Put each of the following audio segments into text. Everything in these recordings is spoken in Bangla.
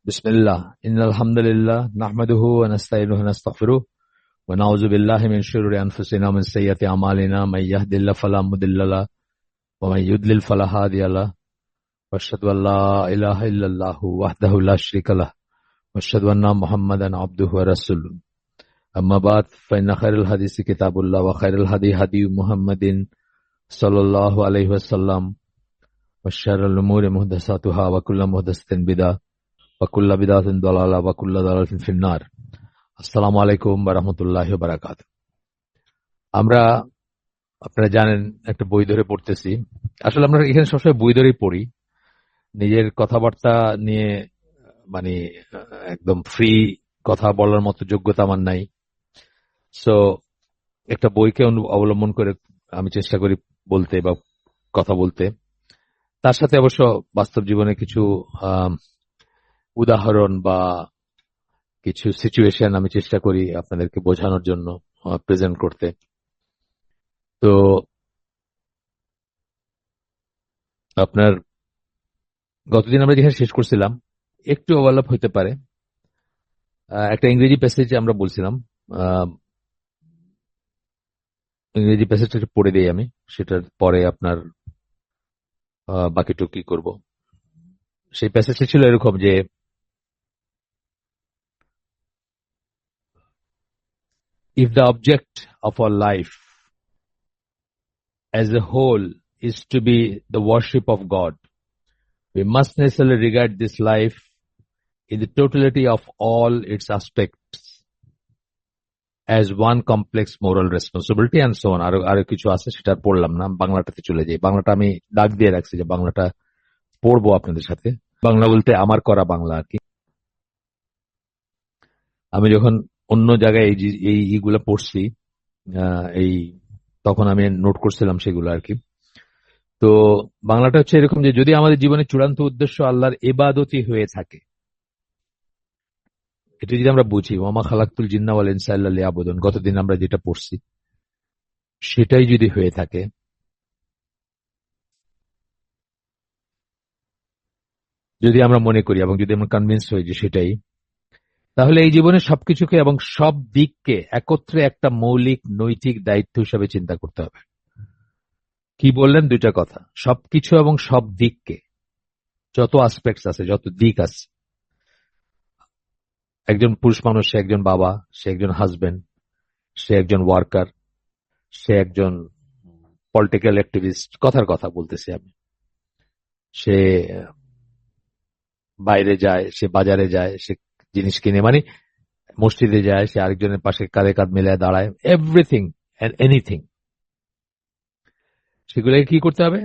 बिस्मिल्लाह इन्नल हम्दुलिल्लाह नहमदुहु व नस्तईनुहु व नस्तगफिरुह व नऊज़ु बिल्लाहि मिन शुरूरि अनफुसिना व मिन सय्यिआति अमालिना मन यहदिल्लाहु फला मुदिल्ल लहु व मन युद्लिल फला हादिय लहु व अशहदु अन ला इलाहा इल्लल्लाहु वहदहु ला शरीका लहु व अशहदु अन्ना मुहम्मदन अब्दुहु व रसूलुहु अम्मा बाद फ़इन्न खैरल हदीसि किताबुल्लाह व खैरल हदी हदी मुहम्मदिन सल्लल्लाहु अलैहि वसल्लम व शर्रल उमूरि मुहदसातुहा व कुल्लु मुहदसतिन बिदअह वकुल्ला बिदातिन दलाला वकुल्ला दलालातिन फिन्नार। আসসালামু আলাইকুম ওয়া রাহমাতুল্লাহি ওয়া বারাকাতুহু। আমরা আপনারা জানেন একটা বই ধরে পড়তেছি। আসলে আমরা এখানে সবসময় বই ধরেই পড়ি। নিজের কথাবার্তা নিয়ে মানে একদম ফ্রি কথা বলার মতো যোগ্যতা আমার নাই। সো একটা বইকে অবলম্বন করে আমি চেষ্টা করি বলতে বা কথা বলতে। তার সাথে অবশ্য বাস্তব জীবনে কিছু উদাহরণ বা কিছু সিচুয়েশন আমি চেষ্টা করি আপনাদেরকে বোঝানোর জন্য প্রেজেন্ট করতে। তো আপনার গতদিন আমরা যেখানে শেষ করছিলাম একটু ওভারল্যাপ হইতে পারে। একটা ইংরেজি প্যাসেজ আমরা বলছিলাম, ইংরেজি প্যাসেজটা পড়ে দিই আমি, সেটার পরে আপনার বাকিটুকু কি করব। সেই প্যাসেজটা ছিল এরকম যে if the object of our life as a whole is to be the worship of God, we must necessarily regard this life in the totality of all its aspects as one complex moral responsibility and so on. আরো কিছু আছে, সেটা পড়লাম না, বাংলাটাতে চলে যাই। বাংলাটা আমি দাগ দিয়ে রাখছি যে বাংলাটা পড়বো আপনাদের সাথে। বাংলা বলতে আমার করা বাংলা আর কি। আমি যখন অন্য জায়গায় এইগুলা পড়ছি এই তখন আমি নোট করছিলাম সেগুলো আর কি। তো বাংলাটা হচ্ছে এরকম যে যদি আমাদের জীবনের চূড়ান্ত উদ্দেশ্য আল্লাহর ইবাদতই হয়ে থাকে, এটা যদি আমরা বুঝি, ওয়ামা খালাকতুল জিন্না ওয়াল ইনসা ইল্লা লিয়াবুদুন, গতদিন আমরা যেটা পড়ছি সেটাই যদি হয়ে থাকে, যদি আমরা মনে করি এবং যদি আমরা কনভিন্স হই যে সেটাই, তাহলে এই জীবনের সবকিছুকে এবং সব দিককে একত্রে একটা মৌলিক নৈতিক দায়িত্ব হিসাবে চিন্তা করতে হবে। কি বললেন? দুইটা কথা, সবকিছু এবং সব দিককে, যত আসপেক্টস আছে, যত দিক আছে। একজন পুরুষ মানুষ, সে একজন বাবা, সে একজন হাজবেন্ড, সে একজন ওয়ার্কার, সে একজন পলিটিক্যাল অ্যাক্টিভিস্ট, কথার কথা বলতেছি আমি। সে বাইরে যায়, সে বাজারে যায়, সে জিনিস কিনে, মানে মসজিদে যায়, সে আরেকজনের পাশে কাঁধে কাঁধ মিলায় দাঁড়ায়, এভরিথিং এন্ড এনিথিং, সেগুলোকে কি করতে হবে?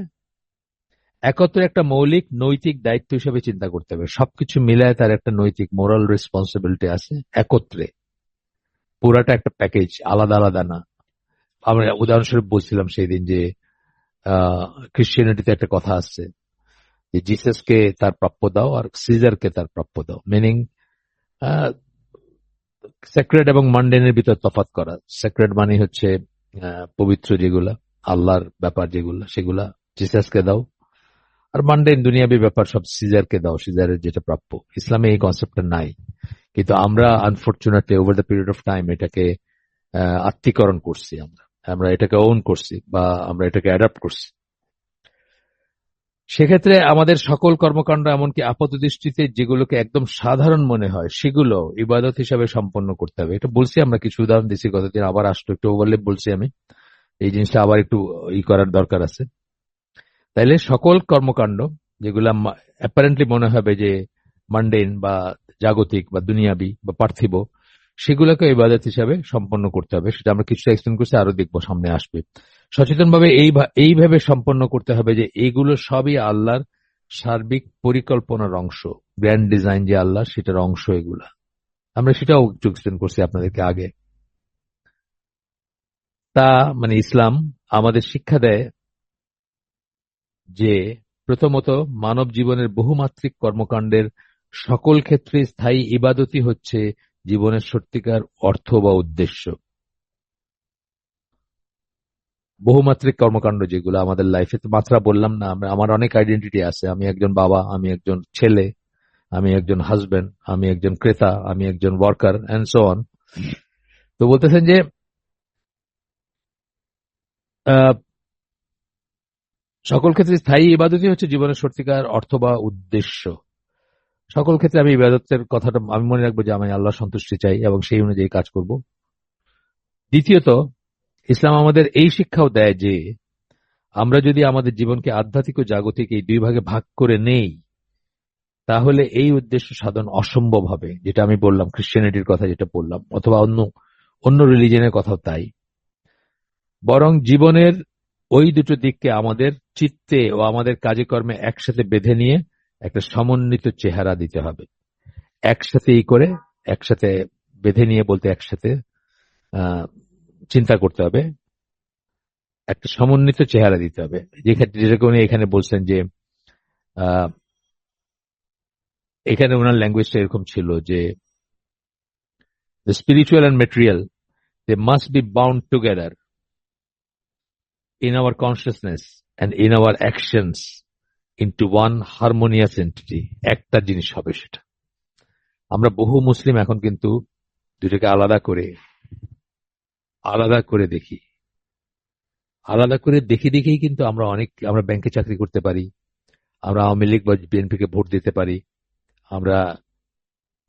একত্রে একটা মৌলিক নৈতিক দায়িত্ব হিসেবে চিন্তা করতে হবে। সবকিছু মিলায় তার একটা নৈতিক মোরাল রেসপন্সিবিলিটি আছে, একত্রে পুরাটা একটা প্যাকেজ, আলাদা আলাদা না। আমরা উদাহরণস্বরূপ বলছিলাম সেই দিন যে খ্রিস্টিয়ানিটিতে একটা কথা আছে যে জিসাসকে তার প্রাপ্য দাও আর সিজারকে তার প্রাপ্য দাও। মিনিং সেক্রেট এবং মান্ডেনের ভিতর তফাৎ করা। সেক্রেট মানে হচ্ছে পবিত্র যেগুলা, আল্লাহর ব্যাপার যেগুলা, সেগুলা জিসাসকে দাও, আর মান্ডেন দুনিয়াবী ব্যাপার সব সিজারকে দাও, সিজারের যেটা প্রাপ্য। ইসলামে এই কনসেপ্টটা নাই, কিন্তু আমরা unfortunately over the period of time এটাকে আত্মীকরণ করছি, আমরা এটাকে ওন করছি বা আমরা এটাকে অ্যাডাপ্ট করছি। সেক্ষেত্রে আমাদের সকল কর্মকাণ্ড, এমনকি আপাত দৃষ্টিতে যেগুলোকে একদম সাধারণ মনে হয়, সেগুলো ইবাদত হিসাবে সম্পন্ন করতে হবে। এটা বলছি, আমরা কিছু উদাহরণ দিচ্ছি গতদিন, আবার আসতো একটু ওভারলেপ বলছি আমি, এই জিনিসটা আবার একটু করার দরকার আছে। তাইলে সকল কর্মকাণ্ড যেগুলো অ্যাপারেন্টলি মনে হবে যে মান্ডেন বা জাগতিক বা দুনিয়াবি বা পার্থিব, সেগুলোকে ইবাদত হিসাবে সম্পন্ন করতে হবে। সেটা আমরা কিছুটা এক্সপ্লেন করছি, আরো দেখবো, সামনে আসবে। সচেতনভাবে এইভাবে সম্পন্ন করতে হবে যে এইগুলো সবই আল্লাহর সার্বিক পরিকল্পনার অংশ, গ্র্যান্ড ডিজাইন যে আল্লাহ, সেটার অংশ এগুলা। আমরা সেটাও একটু এক্সপ্লেন করছি আপনাদেরকে আগে। তা মানে ইসলাম আমাদের শিক্ষা দেয় যে প্রথমত মানব জীবনের বহুমাত্রিক কর্মকাণ্ডের সকল ক্ষেত্রে স্থায়ী ইবাদতই হচ্ছে জীবনের সত্যিকার অর্থ বা উদ্দেশ্য। বহুমাত্রিক কর্মকাণ্ড যেগুলো আমাদের লাইফে, তো মাত্রা বললাম না, আমার অনেক আইডেন্টিটি আছে। আমি একজন বাবা, আমি একজন ছেলে, আমি একজন হাজবেন্ড, আমি একজন ক্রেতা, আমি একজন ওয়ার্কার এন্ড সো অন। তো বলতেছেন যে আহ, সকল ক্ষেত্রে স্থায়ী ইবাদতই হচ্ছে জীবনের সত্যিকার অর্থ বা উদ্দেশ্য। সকল ক্ষেত্রে আমি ইবাদতের কথাটা আমি মনে রাখবো যে আমি আল্লাহ সন্তুষ্টি চাই এবং সেই অনুযায়ী কাজ করব। দ্বিতীয়ত, ইসলাম আমাদের এই শিক্ষাও দেয় যে আমরা যদি আমাদের জীবনকে আধ্যাত্মিক ও জাগতিক এই দুই ভাগে ভাগ করে নেই, তাহলে এই উদ্দেশ্য সাধন অসম্ভব হবে। যেটা আমি বললাম, খ্রিস্টানিটির কথা যেটা বললাম, অথবা অন্য অন্য রিলিজনের কথাও তাই। বরং জীবনের ওই দুটো দিককে আমাদের চিত্তে ও আমাদের কাজে কর্মে একসাথে বেঁধে নিয়ে একটা সমন্বিত চেহারা দিতে হবে। একসাথে করে একসাথে বেঁধে নিয়ে বলতে একসাথে আহ, চিন্তা করতে হবে, একটা সমন্বিত চেহারা দিতে হবে। যেরকম উনি এখানে বলছেন যে আহ, এখানে ওনার ল্যাঙ্গুয়েজটা এরকম ছিল যে the spiritual and material, they must be bound together in our consciousness and in our actions into one harmonious entity. একটা জিনিস হবে সেটা। আমরা বহু মুসলিম এখন কিন্তু দুটোকে আলাদা করে দেখি। আলাদা করে দেখি দেখেই কিন্তু আমরা ব্যাংকে চাকরি করতে পারি, আমরা আওয়ামী লীগ বা বিএনপিকে ভোট দিতে পারি, আমরা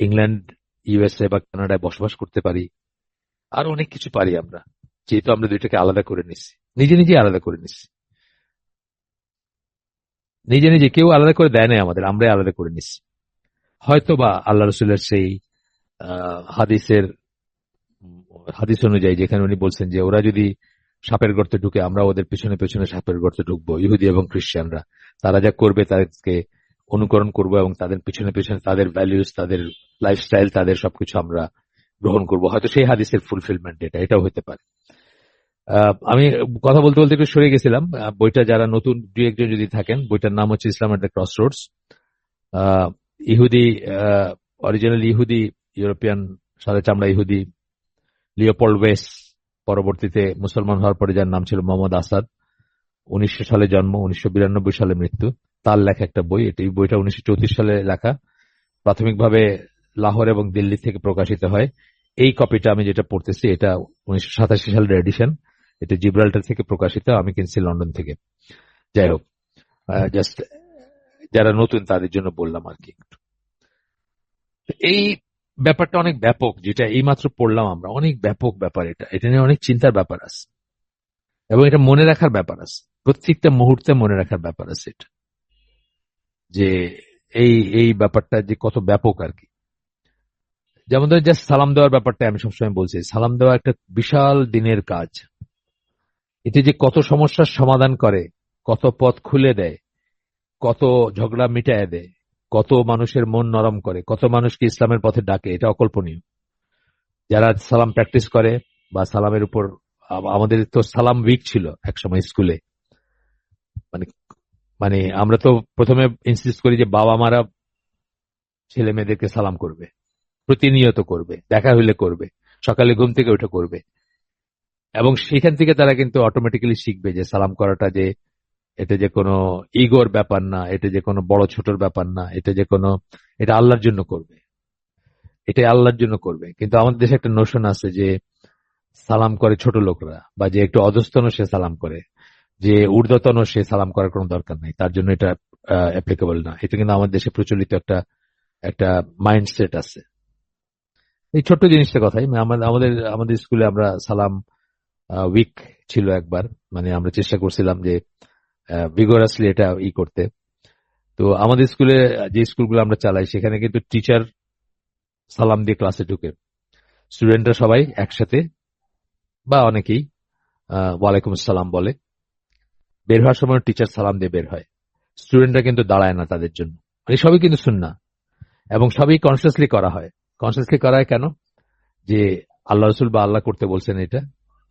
ইংল্যান্ড, ইউএসএ বা কানাডায় বসবাস করতে পারি, আর অনেক কিছু পারি আমরা, যেহেতু আমরা দুইটাকে আলাদা করে নিচ্ছি, নিজে নিজে আলাদা করে নিচ্ছি। নিজে নিজে কেউ আলাদা করে দেয় নাই আমাদের, আমরাই আলাদা করে নিচ্ছি। হয়তো বা আল্লাহ রসুলের সেই হাদিসের হাদিস অনুযায়ী যেখানে উনি বলছেন যে ওরা যদি সাপের গর্তে ঢুকে, আমরা ওদের পিছনে পিছনে সাপের গর্তে ঢুকবো। ইহুদি এবং খ্রিস্টানরা তারা যা করবে তাদেরকে অনুকরণ করব এবং তাদের পিছনে পিছনে তাদের ভ্যালিউজ, তাদের লাইফস্টাইল, তাদের সবকিছু আমরা গ্রহণ করব। হয়তো সেই হাদিসের ফুলফিলমেন্ট এটাও হতে পারে। আমি কথা বলতে বলতে একটু সরে গেছিলাম। বইটা যারা নতুন দু একজন যদি থাকেন, বইটার নাম হচ্ছে ইসলাম এট দ্য ক্রস রোডস। ইহুদি, অরিজিনাল ইহুদি, ইউরোপিয়ান সাদা চামড়া ইহুদি লিওপোল্ড ওয়েস, পরবর্তীতে মুসলমান হওয়ার পরে যার নাম ছিল মোহাম্মদ আসাদ, 1900 সালে জন্ম, 1992 সালে মৃত্যু, তার লেখা একটা বই। এই বইটা 1934 সালে লেখা, প্রাথমিকভাবে লাহোর এবং দিল্লি থেকে প্রকাশিত হয়। এই কপিটা আমি যেটা পড়তেছি এটা 1987 সালের এডিশন। এটা জিব্রাল্টার থেকে প্রকাশিত, আমি কিনছি লন্ডন থেকে। যাই হোক, জাস্ট যারা নতুন তাদের জন্য বললাম আর কি। এই ব্যাপারটা অনেক ব্যাপক, যেটা এইমাত্র পড়লাম আমরা, অনেক ব্যাপক ব্যাপার। এটা নিয়ে অনেক চিন্তার ব্যাপার আছে এবং এটা মনে রাখার ব্যাপার আছে, প্রত্যেকটা মুহূর্তে মনে রাখার ব্যাপার আছে এটা, যে এই এই ব্যাপারটা যে কত ব্যাপক আর কি। যেমন ধরেন জাস্ট সালাম দেওয়ার ব্যাপারটা আমি সবসময় বলছি, সালাম দেওয়া একটা বিশাল দিনের কাজ। এতে যে কত সমস্যার সমাধান করে, কত পথ খুলে দেয়, কত ঝগড়া মিটায় দেয়, কত মানুষের মন নরম করে, কত মানুষকে ইসলামের পথে ডাকে, এটা অকল্পনীয়। যারা সালাম প্র্যাকটিস করে বা সালামের উপর, আমাদের তো সালাম উইক ছিল একসময় স্কুলে। মানে মানে আমরা তো প্রথমে ইনসিস্ট করি যে বাবা মারা ছেলে মেয়েদেরকে সালাম করবে, প্রতিনিয়ত করবে, দেখা হইলে করবে, সকালে ঘুম থেকে উঠে করবে। এবং সেখান থেকে তারা কিন্তু অটোমেটিক্যালি শিখবে যে সালাম করাটা যে এটা যে কোনো ইগোর ব্যাপার না, এটা যে কোনো বড় ছোটর ব্যাপার না, এটা আল্লাহর জন্য করবে, এটাই আল্লাহর জন্য করবে। কিন্তু আমাদের দেশে একটা নোশন আছে যে সালাম করে ছোট লোকরা, বা যে একটু অধস্তন সে সালাম করে, যে ঊর্ধ্বতন সে সালাম করার কোনো দরকার নাই, তার জন্য এটা অ্যাপ্লিকেবল না। এটা কিন্তু আমাদের দেশে প্রচলিত একটা একটা মাইন্ডসেট আছে। এই ছোট্ট জিনিসটা কথাই, আমাদের আমাদের আমাদের স্কুলে আমরা সালাম উইক ছিল একবার, মানে আমরা চেষ্টা করছিলাম যে ভিগোরাসলি এটা করতে। তো আমাদের স্কুলে, যে স্কুলগুলো আমরা চালাই, সেখানে কিন্তু টিচার সালাম দিয়ে ক্লাসে ঢুকে, স্টুডেন্টরা সবাই একসাথে বা অনেকেই ওয়ালাইকুম আসসালাম বলে। বের হওয়ার সময় টিচার সালাম দিয়ে বের হয়, স্টুডেন্টরা কিন্তু দাঁড়ায় না তাদের জন্য। মানে সবই কিন্তু সুন্নাহ এবং সবই কনসিয়াসলি করা হয়। কনসিয়াসলি করা হয় কেন? যে আল্লাহ রসুল বা আল্লাহ করতে বলছেন এটা।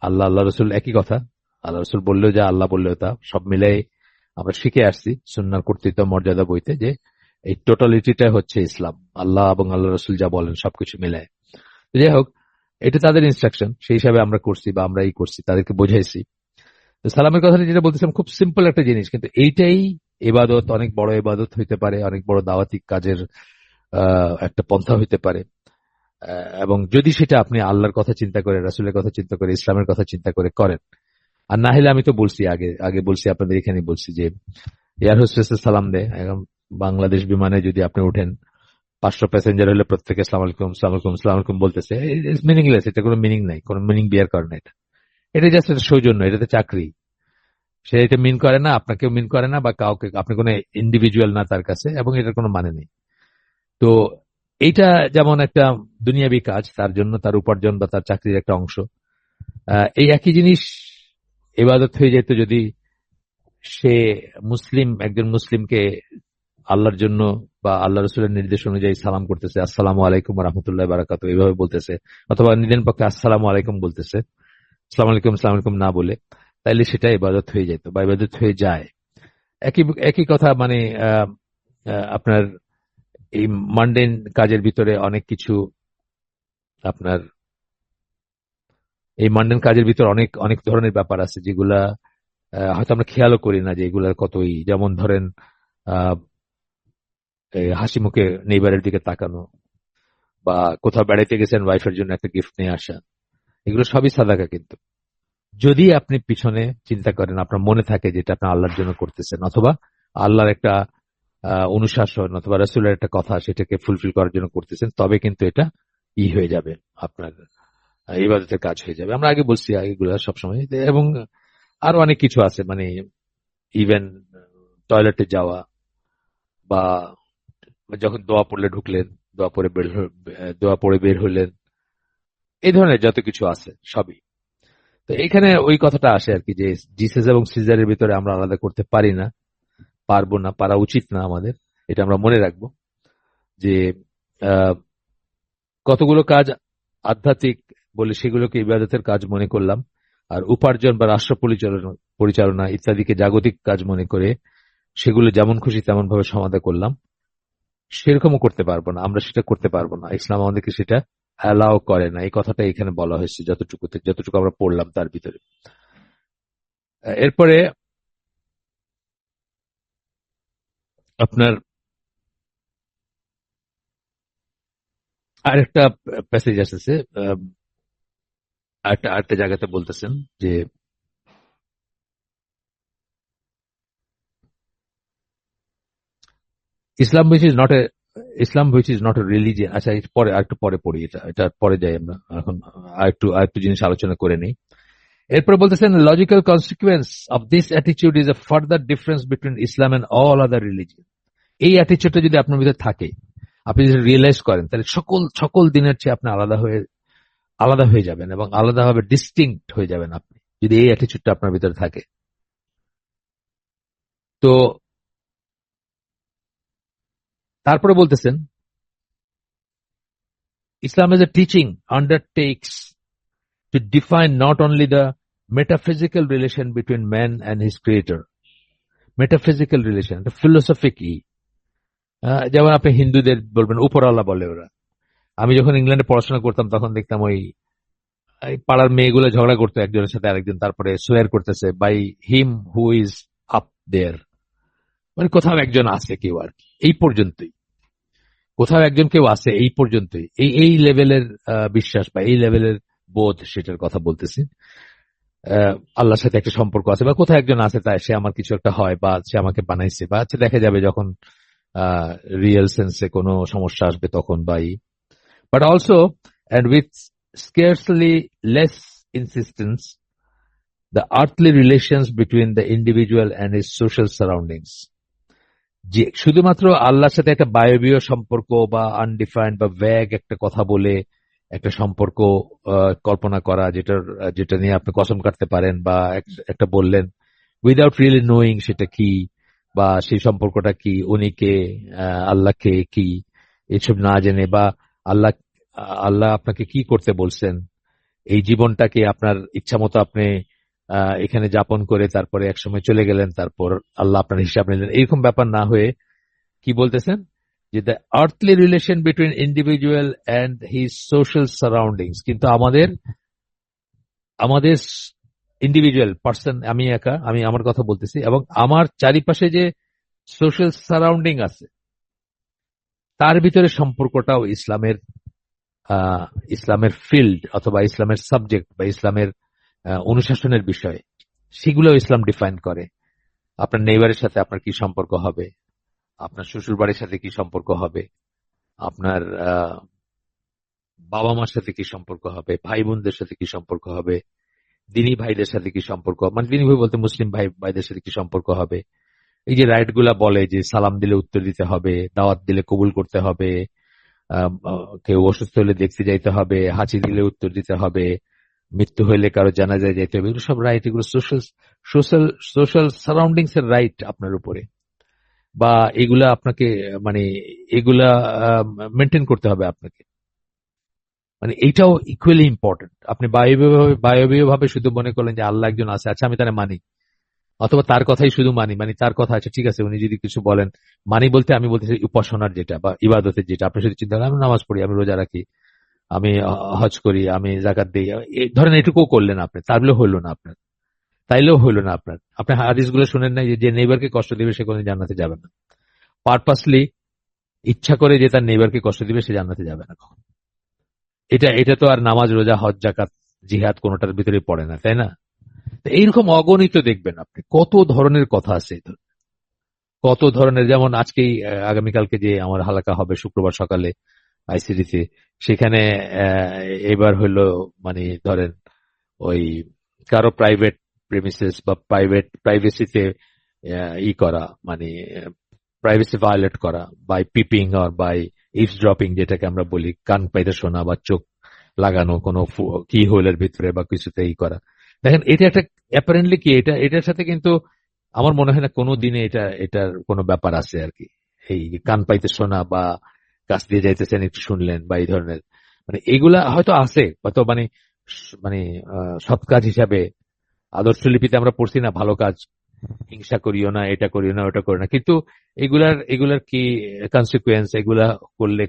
আল্লাহ রসুল একই কথা, আল্লাহ রসুল বললেও যা, আল্লাহ বললেও তা, সব মিলাই আমরা শিখে আসছি সুন্নাহর কর্তৃত্ব মর্যাদা বইতে, যে এই টোটালিটিটা হচ্ছে ইসলাম। আল্লাহ এবং আল্লাহ রসুল যা বলেন সবকিছু মিলায়। যাই হোক, এটা তাদের ইনস্ট্রাকশন, সেই হিসাবে আমরা করছি বা আমরা করছি, তাদেরকে বোঝাইছি। তো সালামের কথাটা যেটা বলতেছিলাম, খুব সিম্পল একটা জিনিস, কিন্তু এইটাই ইবাদত, অনেক বড় ইবাদত হইতে পারে, অনেক বড় দাওয়াতিক কাজের একটা পন্থা হইতে পারে। এবং যদি সেটা আপনি আল্লাহর কথা চিন্তা করে, রাসূলের কথা চিন্তা করে, ইসলামের কথা চিন্তা করে করেন। আর না হলে আমি তো বলছি, আগে আগে বলছি, আপনাদের এখানে বলছি যে এয়ার হোস্টেসের সালাম দেয়। এখন বাংলাদেশ বিমানে যদি আপনি ওঠেন, 500 প্যাসেঞ্জার হলে প্রত্যেকে আসসালামু আলাইকুম, আসসালামু আলাইকুম, আসসালামু আলাইকুম বলতেছে। ইটস মিনিংলেস, এটা কোনো মিনিং নাই, কোনো মিনিং বিয়ার করে না। এটা জাস্ট একটা সৌজন্য, এটাতে চাকরি। সে এটা মিন করে না, আপনাকেও মিন করে না, বা কাউকে, আপনি কোনো ইন্ডিভিজুয়াল না তার কাছে, এবং এটার কোনো মানে নেই। তো এইটা যেমন একটা দুনিয়াবি কাজ, তার জন্য তার উপার্জন বা তার চাকরির একটা অংশ। এই একই জিনিস ইবাদত হয়ে যেত যদি সে একজন মুসলিমকে আল্লাহর জন্য বা আল্লাহ রসুলের নির্দেশ অনুযায়ী সালাম করতেছে, আসসালামু আলাইকুম ওয়া রাহমাতুল্লাহি ওয়া বারাকাতুহু এইভাবে বলতেছে, অথবা নিজের পক্ষে আসসালামু আলাইকুম বলতেছে, আসসালামু আলাইকুম আসসালামু আলাইকুম না বলে, তাইলে সেটা ইবাদত হয়ে যেত বা ইবাদত হয়ে যায়। একই একই কথা, মানে আপনার এই মান্ডেন কাজের ভিতরে অনেক কিছু, আপনার এই মান্ডেন কাজের ভিতরে অনেক অনেক ধরনের ব্যাপার আছে যেগুলা হয়তো আমরা খেয়ালও করি না যে এগুলার কতই, যেমন ধরেন আহ হাসি মুখে নেইবারের দিকে তাকানো, বা কোথাও বেড়াইতে গেছেন ওয়াইফের জন্য একটা গিফট নিয়ে আসা, এগুলো সবই সাদাকা। কিন্তু যদি আপনি পিছনে চিন্তা করেন, আপনার মনে থাকে যেটা আপনি আল্লাহর জন্য করতেছেন, অথবা আল্লাহর একটা অনুশাসন অথবা রাসূলের একটা কথা, সেটাকে ফুলফিল করার জন্য করতেছেন, তবে কিন্তু এটা হয়ে যাবে, আপনার ইবাদতের কাজ হয়ে যাবে। আমরা আগে বলছি এগুলো সবসময়। এবং আরো অনেক কিছু আছে, মানে ইভেন টয়লেটে যাওয়া, বা যখন দোয়া পড়লে ঢুকলেন, দোয়া পড়ে বের হলেন, এই ধরনের যত কিছু আছে সবই। তো এখানে ওই কথাটা আসে আর কি, যে জিসাস এবং সিজারের ভিতরে আমরা আলাদা করতে পারি না, পারবো না, পারা উচিত না আমাদের। এটা আমরা মনে রাখবো যে আহ, কতগুলো কাজ আধ্যাত্মিক বলে সেগুলোকে ইবাদতের কাজ মনে করলাম, আর উপার্জন বা রাষ্ট্র পরিচালনা পরিচালনা ইত্যাদিকে জাগতিক কাজ মনে করে সেগুলো যেমন খুশি তেমন ভাবে সমাধা করলাম। সেরকমও করতে পারবো না, আমরা সেটা করতে পারবো না, ইসলাম আমাদেরকে সেটা অ্যালাও করে না। এই কথাটা এখানে বলা হয়েছে, যতটুকু আমরা পড়লাম তার ভিতরে। এরপরে আপনার আরেকটা প্যাসেজ আসছে, আরেকটা আরেকটা জায়গাতে বলতেছেন যে Islam which is not a Islam which is not a religion. আচ্ছা, এর পরে আরেকটু পরে পড়ি, এটা পরে যাই আমরা, এখন আরেকটু জিনিস আলোচনা করে নিই। এরপরে বলতেছেন logical consequence of this attitude is a further difference between Islam and all other religion. এই অ্যাটিটিউডটা যদি আপনার ভিতরে থাকে, আপনি যদি রিয়েলাইজ করেন, তাহলে সকল সকল দিনের চেয়ে আপনি আলাদা হয়ে যাবেন, এবং আলাদাভাবে ডিস্টিংক্ট হয়ে যাবেন আপনি, যদি এই অ্যাটিটিউডটা আপনার ভিতরে থাকে। তো তারপরে বলতেছেন Islam as a teaching undertakes to define not only the metaphysical relation between man and his creator, metaphysical relation, the philosophy কি, যেমন আপনি হিন্দুদের বলবেন উপরওয়ালা বলে ওরা। আমি যখন ইংল্যান্ডে পড়াশোনা করতাম তখন দেখতাম ওই এই পাড়ার মেয়েগুলো ঝগড়া করতো একজনের সাথে আরেকজন, তারপরে সোয়ার করতেছে by him who is up there, মানে কোথাও একজন আছে কেউ আর কি, এই পর্যন্তই। কোথাও একজন কেউ আছে এই পর্যন্তই, এই এই লেভেলের বিশ্বাস বা এই লেভেলের বোধ, সেটার কথা বলতেছি। আল্লাহর সাথে একটা সম্পর্ক আছে, বা কোথাও একজন আছে, তাই সে আমার কিছু একটা হয়, বা সে আমাকে বানাইছে, বা আচ্ছা দেখা যাবে যখন রিয়েল সেন্সে কোনো সমস্যা আসবে তখন, but also and with scarcely less insistence the earthly relations between the individual and his social surroundings, যে শুধুমাত্র আল্লাহর সাথে একটা বায়বীয় সম্পর্ক বা আনডিফাইন্ড বা ভ্যাগ একটা কথা বলে একটা সম্পর্ক কল্পনা করা, যেটা নিয়ে আপনি কসম কাটতে পারেন, বা একটা বললেন উইদাউট রিয়েলি নোয়িং সেটা কি, বা সেই সম্পর্কটা কি, উনি কে, আল্লাহকে কি, এসব না জেনে, বা আল্লাহ আল্লাহ আপনাকে কি করতে বলছেন, এই জীবনটাকে আপনার ইচ্ছা মতো আপনি এখানে যাপন করে তারপরে একসময় চলে গেলেন, তারপর আল্লাহ আপনার হিসাব নিলেন, এরকম ব্যাপার না হয়ে কি বলতেছেন যে the earthly relation between individual and his social surroundings. কিন্তু আমাদের আমাদের ইন্ডিভিজুয়াল পার্সন, আমি একা, আমি আমার কথা বলতেছি, এবং আমার চারিপাশে যে সোশ্যাল সারাউন্ডিং আছে, তার ভিতরে সম্পর্কটাও ইসলামের ফিল্ড অথবা ইসলামের সাবজেক্ট বা ইসলামের অনুশাসনের বিষয়, সেগুলোও ইসলাম ডিফাইন করে। আপনার নেইবারের সাথে আপনার কি সম্পর্ক হবে, আপনার শ্বশুর বাড়ির সাথে কি সম্পর্ক হবে, আপনার বাবা মার সাথে কি সম্পর্ক হবে, ভাই বোনদের সাথে কি সম্পর্ক হবে, দিনী ভাইদের সাথে কি সম্পর্ক, মানে দিনী ভাই বলতে মুসলিম ভাইদের সাথে কি সম্পর্ক হবে। এই যে রাইট গুলা বলে যে সালাম দিলে উত্তর দিতে হবে, দাওয়াত দিলে কবুল করতে হবে, কেউ অসুস্থ হলে দেখতে যাইতে হবে, হাঁচি দিলে উত্তর দিতে হবে, মৃত্যু হইলে কারো জানাজায় যাইতে হবে, এগুলো সব রাইট। এগুলো সোশ্যাল সোশ্যাল সারাউন্ডিংস এর রাইট আপনার উপরে, বা এগুলা আপনাকে মানে এগুলা মেনটেন করতে হবে আপনাকে। মানে এইটাও ইকুয়ালি ইম্পর্টেন্ট। আপনি বায়বীয় ভাবে শুধু মনে করলেন যে আল্লাহ একজন আছে, আচ্ছা আমি তারা মানি, অথবা তার কথাই শুধু মানি, মানে তার কথা আছে ঠিক আছে, উনি যদি কিছু বলেন মানি, বলতে আমি বলতেছি উপাসনার যেটা বা ইবাদতের যেটা। আপনি শুধু চিন্তা করেন আমি নামাজ পড়ি, আমি রোজা রাখি, আমি হজ করি, আমি জাকাত দিই, ধরেন এটুকুও করলেন আপনি, তাহলে হইল না আপনার, তাইলেও হইল না আপনার। আপনি হাদিসগুলো শুনেন নাই যে নেইবারকে কষ্ট দিবে সে কোনদিন জান্নাতে যাবে না। পারপাসলি ইচ্ছা করে যে তার নেইবারকে কষ্ট দিবে সে জান্নাতে যাবে না কখন। এটা এটা তো আর নামাজ রোজা হজ জাকাত জিহাদ কোনোটার ভিতরে পড়ে না, তাই না? তো এইরকম অগণিত দেখবেন আপনি কত ধরনের কথা আছে, কত ধরনের। যেমন আজকেই আগামীকালকে যে আমার হালাকা হবে শুক্রবার সকালে আইসিডিতে, সেখানে এবার হলো মানে ধরেন ওই কারো প্রাইভেট প্রেমিসেস বা প্রাইভেসিতে ই করা, মানে প্রাইভেসি ভায়োলেট করা বাই পিপিং আর বাই ইভসড্রপিং, যেটাকে আমরা বলি কান পাইতে শোনা বা চোখ লাগানো কোনো কি হোলের ভিতরে বা কিছুতে ই করা। দেখেন এটা একটা অ্যাপারেন্টলি কি এটার সাথে কিন্তু আমার মনে হয় না কোনো দিনে এটার কোনো ব্যাপার আছে আর কি। এই কান পাইতে শোনা বা কাছ দিয়ে যাইতেছেন একটু শুনলেন বা এই ধরনের, মানে এগুলা হয়তো আছে, হয়তো মানে মানে সৎ কাজ হিসাবে আদর্শ লিপিতে আমরা পড়ছি না ভালো কাজ, হিংসা করিও না, এটা করিও না, ওটা করিও না, কিন্তু এগুলার কি কনসিকুয়েন্স, এগুলা করলে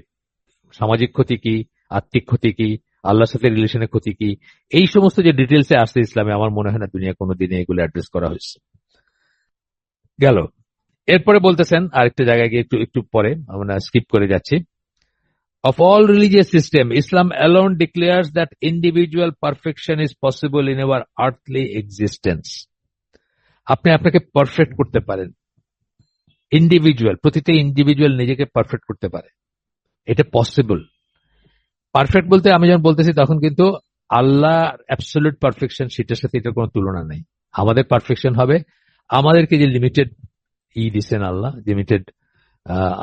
সামাজিক ক্ষতি কি, আর্থিক ক্ষতি কি, আল্লাহর সাথে রিলেশনের ক্ষতি কি, এই সমস্ত যে ডিটেলসে আসছে ইসলামে, আমার মনে হয় না দুনিয়া কোনো দিনে এগুলো অ্যাড্রেস করা হয়েছে। গেল। এরপরে বলতেছেন আরেকটা জায়গায় গিয়ে একটু একটু পরে আমরা স্কিপ করে যাচ্ছি। Of all religious system, Islam alone declares that individual perfection is possible in our earthly existence. আপনি আপনাকে পারফেক্ট করতে পারেন, প্রতিটা ইন্ডিভিজুয়াল নিজেকে পারফেক্ট করতে পারে, এটা পসিবল। পারফেক্ট বলতে আমি যখন বলতেছি তখন কিন্তু আল্লাহ অ্যাবসলিউট পারফেকশন, সেটার সাথে এটার কোনো তুলনা নেই। আমাদের পারফেকশন হবে আমাদেরকে যে লিমিটেড দিচ্ছেন আল্লাহ, লিমিটেড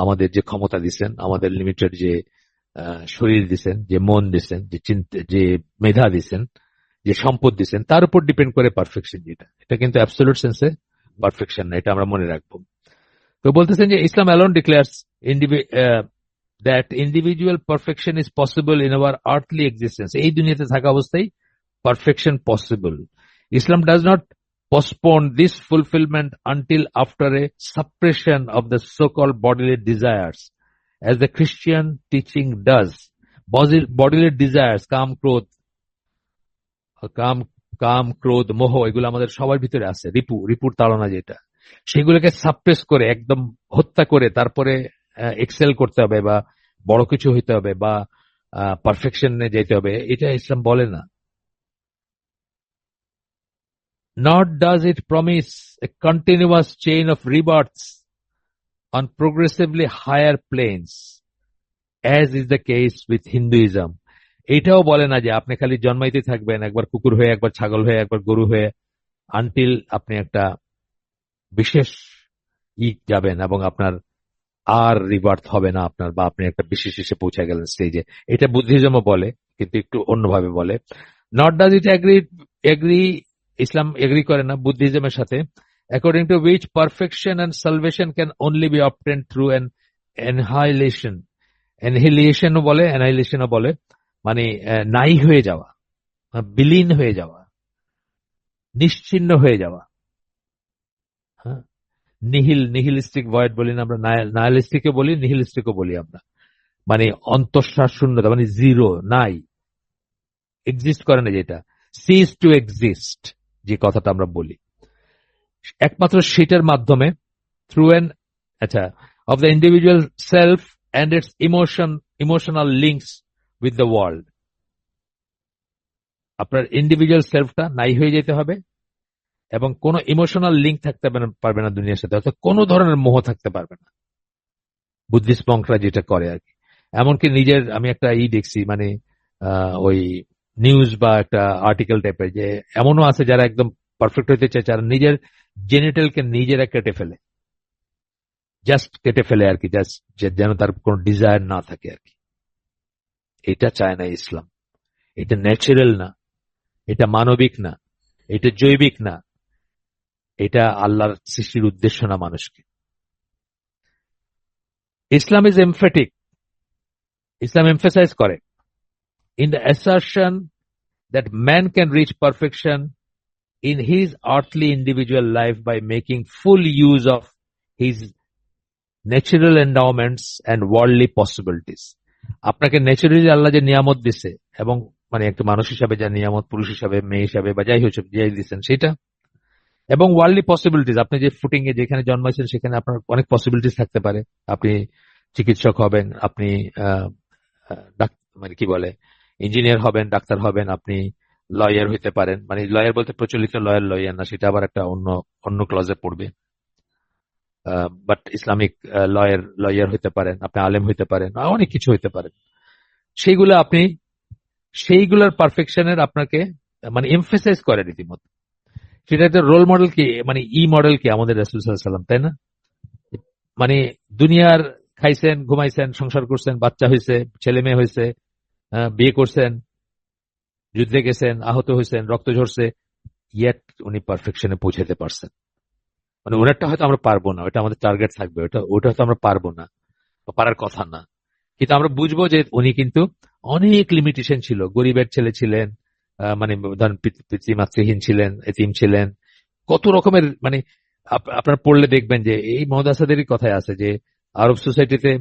আমাদের যে ক্ষমতা দিচ্ছেন, আমাদের লিমিটেড যে শরীর দিচ্ছেন, যে মন দিচ্ছেন, যে মেধা দিচ্ছেন, যে সম্পদ দিচ্ছেন, তার উপর ডিপেন্ড করে পারফেকশন যেটা, এটা কিন্তু অ্যাবসলিউট সেন্সে পারফেকশন না, এটা আমরা মনে রাখবো। তো বলতেছেন যে Islam alone declares that individual perfection is possible in our earthly existence. এই দুনিয়াতে থাকা অবস্থায় perfection possible. Islam does not postpone this fulfillment until after a suppression of the so-called bodily desires, as the Christian teaching does. Bodily desires, কাম ক্রোধ মোহ, এগুলো আমাদের সবার ভিতরে আছে, রিপুর তাড়না যেটা, সেগুলোকে সাপ্রেস করে একদম হত্যা করে তারপরে এক্সেল করতে হবে বা বড় কিছু হইতে হবে বা পারফেকশনে যেতে হবে, এটা ইসলাম বলে না। Nor does it promise a continuous chain of rebirths on progressively higher planes, as is the case with Hinduism. এটাও বলে না যে আপনি খালি জন্মাইতে থাকবেন, একবার কুকুর হয়ে, একবার ছাগল হয়ে, একবার গরু হয়ে, আনটিল আপনি একটা বিশেষ যাবেন এবং আপনার আর রিবার্থ হবে না আপনার, বা আপনি একটা বিশেষ এসে পৌঁছে গেলেন স্টেজে। এটা বুদ্ধিজমও বলে, কিন্তু একটু অন্যভাবে বলে। নট ডাজ ইট এগ্রি, ইসলাম এগ্রি করে না বুদ্ধিজমের সাথে, according to which perfection and salvation can only be obtained through an অ্যানহিলেশনও বলে, অ্যানাইলেশনও বলে, মানে নাই হয়ে যাওয়া, বিলীন হয়ে যাওয়া, নিশ্চিন্ন হয়ে যাওয়া। হ্যাঁ, নিহিলিস্টিক ভয়েড বলি না আমরা, নাইলিস্টিকও বলি, নিহিলিস্টিকও বলি আমরা, মানে অন্তঃশ্বাস শূন্যতা, মানে জিরো, নাই, এক্সিস্ট করে না, যেটা সিজ টু এক্সিস্ট যে কথাটা আমরা বলি, একমাত্র সেটার মাধ্যমে through an of the individual self and its emotional links with the world. আপনার ইন্ডিভিজুয়াল সেলফটা নাই হয়ে যেতে হবে এবং কোনো ইমোশনাল লিঙ্ক থাকতে পারবে না দুনিয়ার সাথে, অর্থাৎ কোনো ধরনের মোহ থাকতে পারবে না। বুদ্ধিস্ট মঙ্করা যেটা করে আর কি। এমনকি নিজের, আমি একটা দেখছি, মানে ওই নিউজ বা একটা আর্টিকেল টাইপের, যে এমনও আছে যারা একদম পারফেক্ট হইতে চায়, যারা নিজের জেনিটালকে নিজেরা কেটে ফেলে, জাস্ট কেটে ফেলে আর কি, জাস্ট যেন তার কোনো ডিজায়ার না থাকে আর কি। এটা চায় না ইসলাম। এটা ন্যাচারাল না, এটা মানবিক না, এটা জৈবিক না, এটা আল্লাহর সৃষ্টির উদ্দেশ্য না মানুষকে। ইসলাম ইজ এমফেটিক। ইসলাম এমফেসাইজ করে in the assertion that man can reach perfection in his earthly individual life by making full use of his natural endowments and worldly possibilities. আপনাকে ন্যাচারালি আল্লাহ যে নিয়ামত দিছে, এবং মানে একটা মানুষ হিসাবে যা নিয়ামত, পুরুষ হিসাবে, মেয়ে হিসাবে বা যাই হচ্ছে যাই দিচ্ছেন সেটা, এবং ওয়ার্ল্ডলি পসিবিলিটিস, আপনি যে ফুটিং এ যেখানে জন্মাইছেন সেখানে আপনার অনেক পসিবিলিটিস থাকতে পারে। আপনি চিকিৎসক হবেন, আপনি মানে কি বলে ইঞ্জিনিয়ার হবেন, ডাক্তার হবেন, আপনি লয়ার হইতে পারেন। মানে লয়ার বলতে প্রচলিত লয়ার না, সেটা আবার একটা অন্য ক্লজে পড়বে। বাট ইসলামিক লয়ার হইতে পারেন, আপনি আলেম হইতে পারেন, অনেক কিছু হইতে পারেন। সেইগুলার পারফেকশনের আপনাকে মানে এমফেসাইজ করে রীতিমতো। সেটা একটা রোল মডেল কি, মানে মডেল কি আমাদের রাসূল সাল্লাল্লাহু আলাইহি ওয়াসাল্লাম, তাই না? মানে দুনিয়ার খাইছেন, ঘুমাইছেন, সংসার করছেন, বাচ্চা হয়েছে, ছেলে মেয়ে হয়েছে, বিয়ে করছেন, যুদ্ধে গেছেন, আহত হয়েছেন, রক্ত ঝরছে, ইয়েট উনি পারফেকশনে পৌঁছাতে পারছেন। মানে ওনারটা হয়তো আমরা পারবো না, ওটা আমাদের টার্গেট থাকবে, ওটা হয়তো আমরা পারবো না বা পারার কথা না, কিন্তু আমরা বুঝবো যে উনি কিন্তু অনেক লিমিটেশন ছিল। গরিবের ছেলে ছিলেন, মানে ধরেন পিতৃমাতৃহীন ছিলেন, এতিম ছিলেন, কত রকমের, মানে আপনারা পড়লে দেখবেন যে এই মহদাসাদেরই কথায় আছে যে আরব সোসাইটিতে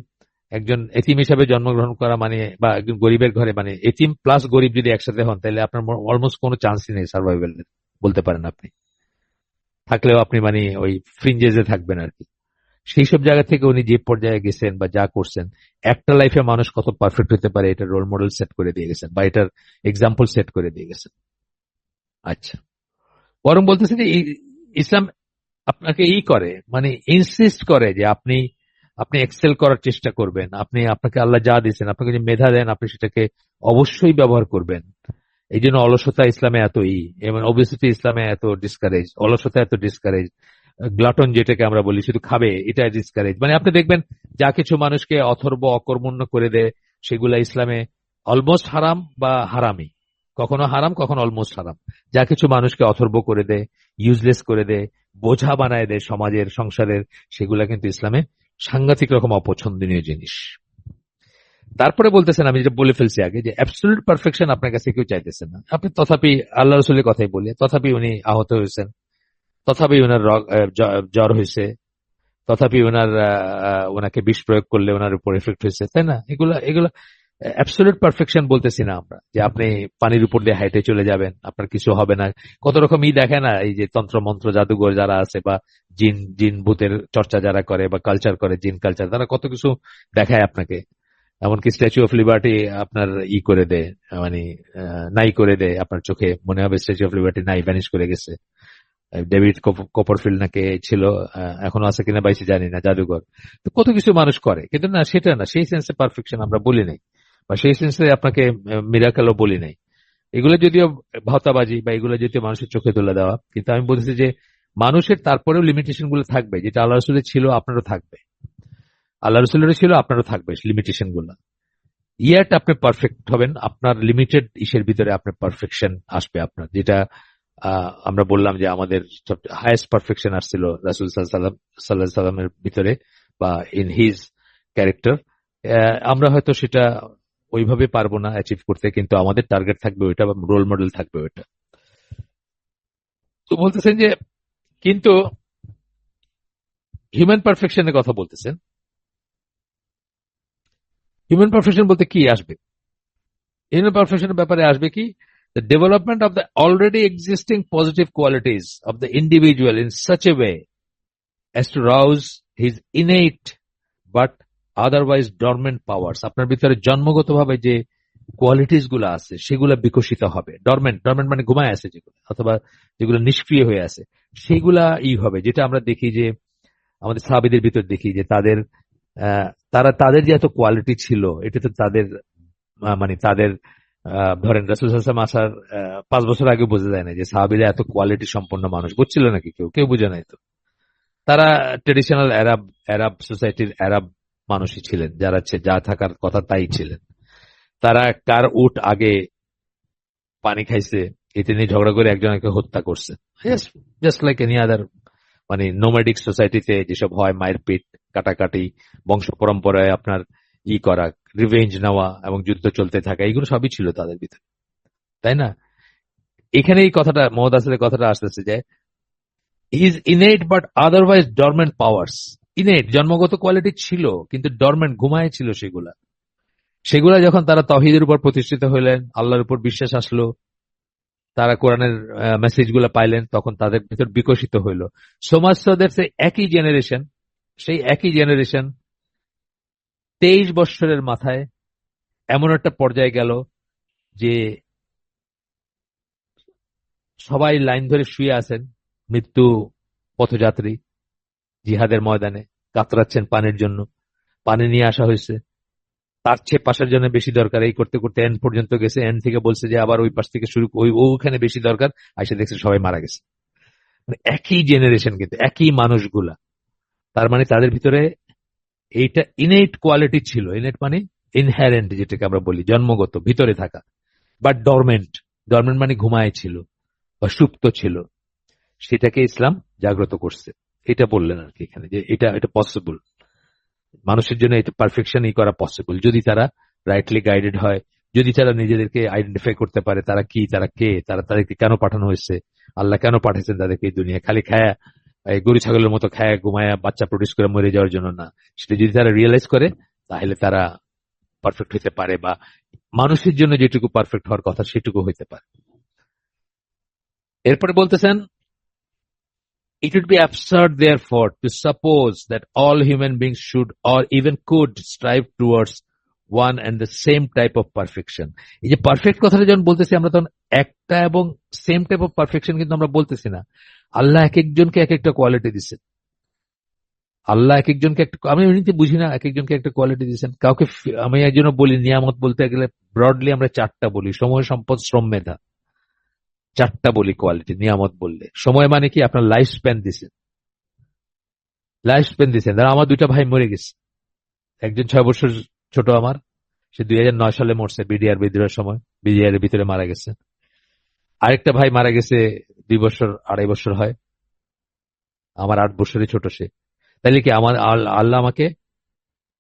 একজন এতিম হিসাবে জন্মগ্রহণ করা মানে, বা একজন গরিবের ঘরে, মানে এতিম প্লাস গরিব যদি একসাথে হন তাহলে আপনার অলমোস্ট কোনো চান্সই নেই সার্ভাইভালের, বলতে পারেন। আপনি থাকলেও আপনি মানে ওই ফ্রিঞ্জেসে থাকবেন আর কি। সেই সব জায়গা থেকে উনি যে পর্যায়ে গেছেন বা যা করছেন, একটা লাইফে মানুষ কত পারফেক্ট হতে পারে এটা রোল মডেল সেট করে দিয়ে গেছেন, বা এটার এক্সাম্পল সেট করে দিয়ে গেছেন। আচ্ছা, বরং বলতেছে যে ইসলাম আপনাকে করে, মানে ইনসিস্ট করে যে আপনি এক্সেল করার চেষ্টা করবেন। আপনাকে আল্লাহ যা দিয়েছেন, আপনাকে যে মেধা দেন, আপনি সেটাকে অবশ্যই ব্যবহার করবেন। এই জন্য অলসতা ইসলামে এত এবং ওবেসিটি ইসলামে এত ডিসকারেজ, অলসতা এত ডিসকারেজ, গ্লাটন যেটাকে আমরা বলি শুধু খাবে, এটা ডিসকারেজ। মানে আপনি দেখবেন যা কিছু মানুষকে অথর্ব অকর্মণ্য করে দেয় সেগুলা ইসলামে অলমোস্ট হারাম বা হারামি, কখনো হারাম কখনো অলমোস্ট হারাম। যা কিছু মানুষকে অথর্ব করে দেয়, ইউজলেস করে দেয়, বোঝা বানায় দেয় সমাজের, সংসারের, সেগুলা কিন্তু ইসলামে সাংঘাতিক রকম অপছন্দনীয় জিনিস। তারপরে বলতেছেন, আমি যেটা বলে ফেলছি আগে, যে অ্যাবসলিউট পারফেকশন আপনার কাছে কেউ চাইতেছেন না। আপনি তথাপি আল্লাহ রসুলের কথাই বলি, তথাপি উনি আহত হয়েছেন, তথাপি ওনার জ্বর হয়েছে, তথাপি ওনাকে বিষ প্রয়োগ করলে ওনার উপর এফেক্ট হয়েছে, তাই না? এগুলা অ্যাবসলিউট পারফেকশন বলতেছি না আমরা, যে আপনি পানির উপর দিয়ে হাইটে চলে যাবেন, আপনার কিছু হবে না। কত রকম দেখে না, এই যে তন্ত্র মন্ত্র জাদুঘর যারা আছে, বা জিন ভূতের চর্চা যারা করে বা কালচার করে, জিন কালচার, তারা কত কিছু দেখায় আপনাকে। এমনকি স্ট্যাচু অফ লিবার্টি আপনার করে দেয়, মানে নাই করে দেয়, আপনার চোখে মনে হবে স্ট্যাচু অফ লিবার্টি নাই, ভ্যানিশ করে গেছে। ডেভিড কপারফিল্ড নাকি ছিল, এখনো আছে কিনা বাইসি জানি না, জাদুঘর। তো কত কিছু মানুষ করে, কিন্তু না, সেটা না, সেই সেন্সে পারফেকশন আমরা বলি নাই, বা সেই সেন্সে আপনাকে মিরাকেলও বলি নাই। এগুলো যদিও ভাওতাবাজি, বা এগুলো যদিও মানুষের চোখে তুলে দেওয়া, কিন্তু আমি বলতেছি যে মানুষের তারপরেও লিমিটেশন গুলো থাকবে, যেটা আল্লাহ রসুলের ছিল আপনারও থাকবে, আল্লাহ রসুলের ছিল আপনারও থাকবে লিমিটেশন গুলো। ইয়াট আপনি পারফেক্ট হবেন, আপনার লিমিটেড ইসের ভিতরে আপনার পারফেকশন আসবে আপনার, যেটা আমরা বললাম যে আমাদের হাইয়েস্ট পারফেকশন আসছিল রাসূল সাল্লাল্লাহু সাল্লামের ভিতরে, বা ইন হিজ ক্যারেক্টার। আমরা হয়তো সেটা ওইভাবে পারবো না অ্যাচিভ করতে, কিন্তু আমাদের টার্গেট থাকবে ওইটা, বা রোল মডেল থাকবে ওইটা। তো বলতেছেন যে কিন্তু হিউম্যান পারফেকশনের কথা বলতেছেন। হিউম্যান পারফেকশন বলতে কি আসবে? হিউম্যান পারফেকশনের ব্যাপারে আসবে কি, the development of the already existing positive qualities of the individual in such a way as to rouse his innate but otherwise dormant powers, আপনার ভিতরে জন্মগতভাবে যে কোয়ালিটিস গুলো আছে সেগুলা বিকশিত হবে। ডরমেন্ট ডরমেন্ট মানে ঘুমায় আছে যেগুলো, অথবা যেগুলো নিষ্ক্রিয় হয়ে আছে সেগুলা হবে। যেটা আমরা দেখি যে আমাদের সাহাবীদের ভিতর দেখি যে তাদের যে এত কোয়ালিটি ছিল, এটা তো তাদের মানে তাদের ধরেন রাসূল সাল্লাল্লাহু আলাইহি ওয়াসাল্লাম আসার 5 বছর আগে বোঝা যায় না যে সাহাবীরা এত কোয়ালিটি সম্পন্ন মানুষ। বুঝছিল নাকি? কেউ কেউ বুঝে নাই তো। তারা ট্রেডিশনাল আরব আরব সোসাইটির আরব মানুষই ছিলেন, যারা যা থাকার কথা তাই ছিলেন। তারা কার উট আগে পানি খাইছে এটা নিয়ে ঝগড়া করে একজন একজনকে হত্যা করছে। জাস্ট লাইক এনি আদার মানে নোম্যাডিক সোসাইটিতে যেসব হয়, মায়ের পেট কাটাকাটি, বংশ পরম্পরায় আপনার করা, রিভেঞ্জ নেওয়া এবং যুদ্ধ চলতে থাকা, এগুলো সবই ছিল তাদের ভিতরে, তাই না? এখানে এই কথাটা মোহাম্মদ আসলের কথাটা আসতেছে যে his innate but otherwise dormant powers. Innate জন্মগত কোয়ালিটি ছিল, কিন্তু ডরমেন্ট ঘুমায় ছিল সেগুলা। সেগুলা যখন তারা তৌহিদের উপর প্রতিষ্ঠিত হইলেন, আল্লাহর উপর বিশ্বাস আসলো, তারা কোরআনের মেসেজ গুলা পাইলেন, তখন তাদের ভিতর বিকশিত হইল। সমাজ সেই একই জেনারেশন 23 বৎসরের মাথায় এমন একটা পর্যায়ে গেল যে সবাই লাইন ধরে শুয়ে আছেন, মৃত্যু পথযাত্রী জিহাদের ময়দানে কাতরাচ্ছেন পানির জন্য। পানি নিয়ে আসা হয়েছে, তার চেয়ে পাশের জন্য বেশি দরকার, এই করতে করতে এন্ড পর্যন্ত গেছে। এন্ড থেকে বলছে যে আবার ওই পাশ থেকে শুরু, ওখানে বেশি দরকার, আইসে দেখছে সবাই মারা গেছে। মানে একই জেনারেশন, কিন্তু একই মানুষগুলা। তার মানে তাদের ভিতরে এইটা ইনেট কোয়ালিটি ছিল। ইনেট মানে ইনহেরেন্ট, যেটাকে আমরা বলি জন্মগত, ভিতরে থাকা। বাট ডরমেন্ট, ডরমেন্ট মানে ঘুমায় ছিল বা সুপ্ত ছিল, সেটাকে ইসলাম জাগ্রত করছে। এটা বললেন আর কি এখানে, যে এটা এটা পসিবল, মানুষের জন্য এটা পারফেকশন করা পসিবল যদি তারা রাইটলি গাইডেড হয়, যদি তারা নিজেদেরকে আইডেন্টিফাই করতে পারে তারা কি, তারা কে, তাদেরকে কেন পাঠানো হয়েছে, আল্লাহ কেন পাঠিয়েছেন তাদেরকে এই দুনিয়া, খালি খায়া এই গরু ছাগলের মতো খায়া ঘুমায়া বাচ্চা প্রডিউস করে মরে যাওয়ার জন্য না। সেটা যদি তারা রিয়েলাইজ করে, তাহলে তারা পারফেক্ট হইতে পারে, বা মানুষের জন্য যেটুকু পারফেক্ট হওয়ার কথা সেটুকু হইতে পারে। এরপরে বলতেছেন, it would be absurd therefore to suppose that all human beings should or even could strive towards one and the same type of perfection. এই যে পারফেক্ট কথাটা যখন বলতেছি আমরা, তখন একটা এবং সেম টাইপ অফ পারফেকশন কিন্তু আমরা বলতেছি না। আল্লাহ এক একজনকে এক একটা কোয়ালিটি দিচ্ছেন। আল্লাহ এক একজনকে একটা, আমি এমনিতে বুঝি না, এক একজনকে একটা কোয়ালিটি দিচ্ছেন। কাউকে আমি একজন বলি নিয়ামত বলতে গেলে ব্রডলি আমরা 4টা বলি: সময়, সম্পদ, শ্রম, মেধা। 4টা বলি কোয়ালিটি নিয়ামত বললে। সময় মানে কি? আপনার লাইফ স্প্যান দিচ্ছেন, লাইফ স্প্যান দিচ্ছেন। ধর আমার 2টা ভাই মরে গেছে, একজন 6 বছর ছোট আমার, সে 2009 সালে মরছে বিডিআর বিদ্রোহের সময়, বিডিআর এর ভিতরে মারা গেছে। আরেকটা ভাই মারা গেছে 2 বছর, 2.5 বছর হয়, আমার 8 বছরই ছোট সে। তাইলে কি আমার আল্লাহ আমাকে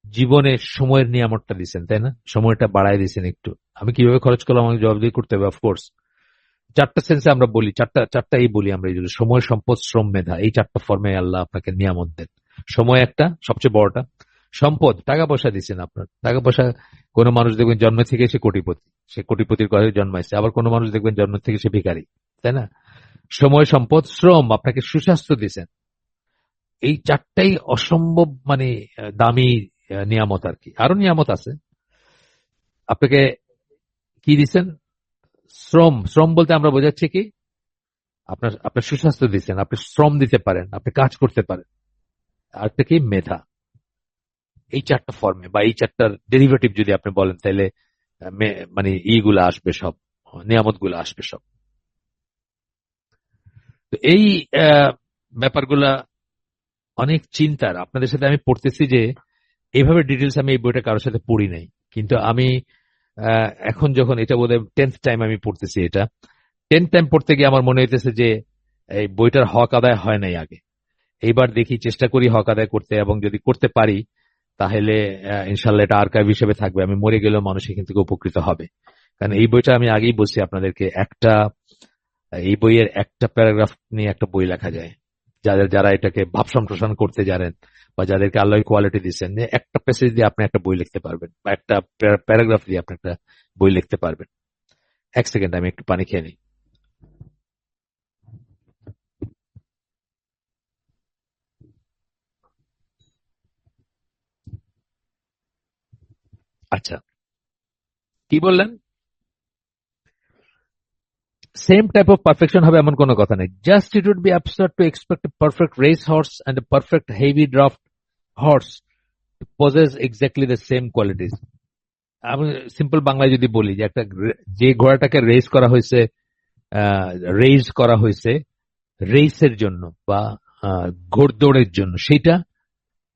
জীবনে সময়ের নিয়ামতটা দিচ্ছেন, তাই না? সময়টা বাড়াই দিচ্ছেন একটু। আমি কিভাবে খরচ করলাম আমাকে জবাবদিহি করতে হবে, অফকোর্স। 4টা সেন্সে আমরা বলি, চারটাই বলি আমরা, এই জন্য সময়, সম্পদ, শ্রম, মেধা, এই 4টা ফর্মে আল্লাহ আপনাকে নিয়ামত দেন। সময় একটা, সবচেয়ে বড়টা। সম্পদ, টাকা পয়সা দিচ্ছেন আপনার। টাকা পয়সা, কোন মানুষ দেখবেন জন্ম থেকে সে কোটিপতি, সে কোটিপতির ঘরে জন্মাইছে। আবার কোন মানুষ দেখবেন জন্ম থেকে সে ভিখারি, তাই না? সময়, সম্পদ, শ্রম, আপনাকে সুস্বাস্থ্য দিচ্ছেন। এই 4টাই অসম্ভব মানে দামি নিয়ামত আর কি। আরো নিয়ামত আছে। আপনাকে কি দিচ্ছেন? শ্রম। শ্রম বলতে আমরা বোঝাচ্ছি কি, আপনার আপনার সুস্বাস্থ্য দিচ্ছেন, আপনি শ্রম দিতে পারেন, আপনি কাজ করতে পারেন। আরেকটা কি? মেধা। এই 4টা ফর্মে বা এই 4টার ডেরিভেটিভ যদি আপনি বলেন, তাহলে মানে ইগুলা আসবে সব, নিয়ামত গুলো আসবে সব। তো এই ব্যাপারগুলা অনেক চিন্তার। আপনাদের সাথে আমি পড়তেছি যে এইভাবে ডিটেলস আমি এই বইটা কারোর সাথে পড়ি নাই, কিন্তু আমি এখন যখন এটা বোধহয় 10th টাইম আমি পড়তেছি, এটা 10th টাইম পড়তে গিয়ে আমার মনে হইতেছে যে এই বইটার হক আদায় হয় নাই আগে। এইবার দেখি, চেষ্টা করি হক আদায় করতে, এবং যদি করতে পারি তাহলে ইনশাল্লাহ এটা আর্কাইভ হিসেবে থাকবে। আমি মরে গেলেও মানুষ এখান থেকে উপকৃত হবে। কারণ এই বইটা আমি আগেই বলছি আপনাদেরকে, এই বইয়ের একটা প্যারাগ্রাফ নিয়ে একটা বই লেখা যায়। যারা এটাকে ভাব সম্প্রসারণ করতে জানেন, বা যাদেরকে আল্লাহ কোয়ালিটি দিচ্ছেন, যে একটা প্যাসেজ দিয়ে আপনি একটা বই লিখতে পারবেন, বা একটা প্যারাগ্রাফ দিয়ে আপনি একটা বই লিখতে পারবেন। 1 সেকেন্ড, আমি একটু পানি খেয়ে নিই। আচ্ছা, কি বললেন? সেম টাইপ অফ পারফেকশন হবে এমন কোনো কথা নেই। Just it would be absurd to expect a perfect race horse and a perfect heavy draught horse possess exactly the same qualities. আমি সিম্পল বাংলায় যদি বলি যে একটা যে ঘোড়াটাকে রেস করা হয়েছে রেসের জন্য বা ঘোড়দৌড়ের জন্য সেটা,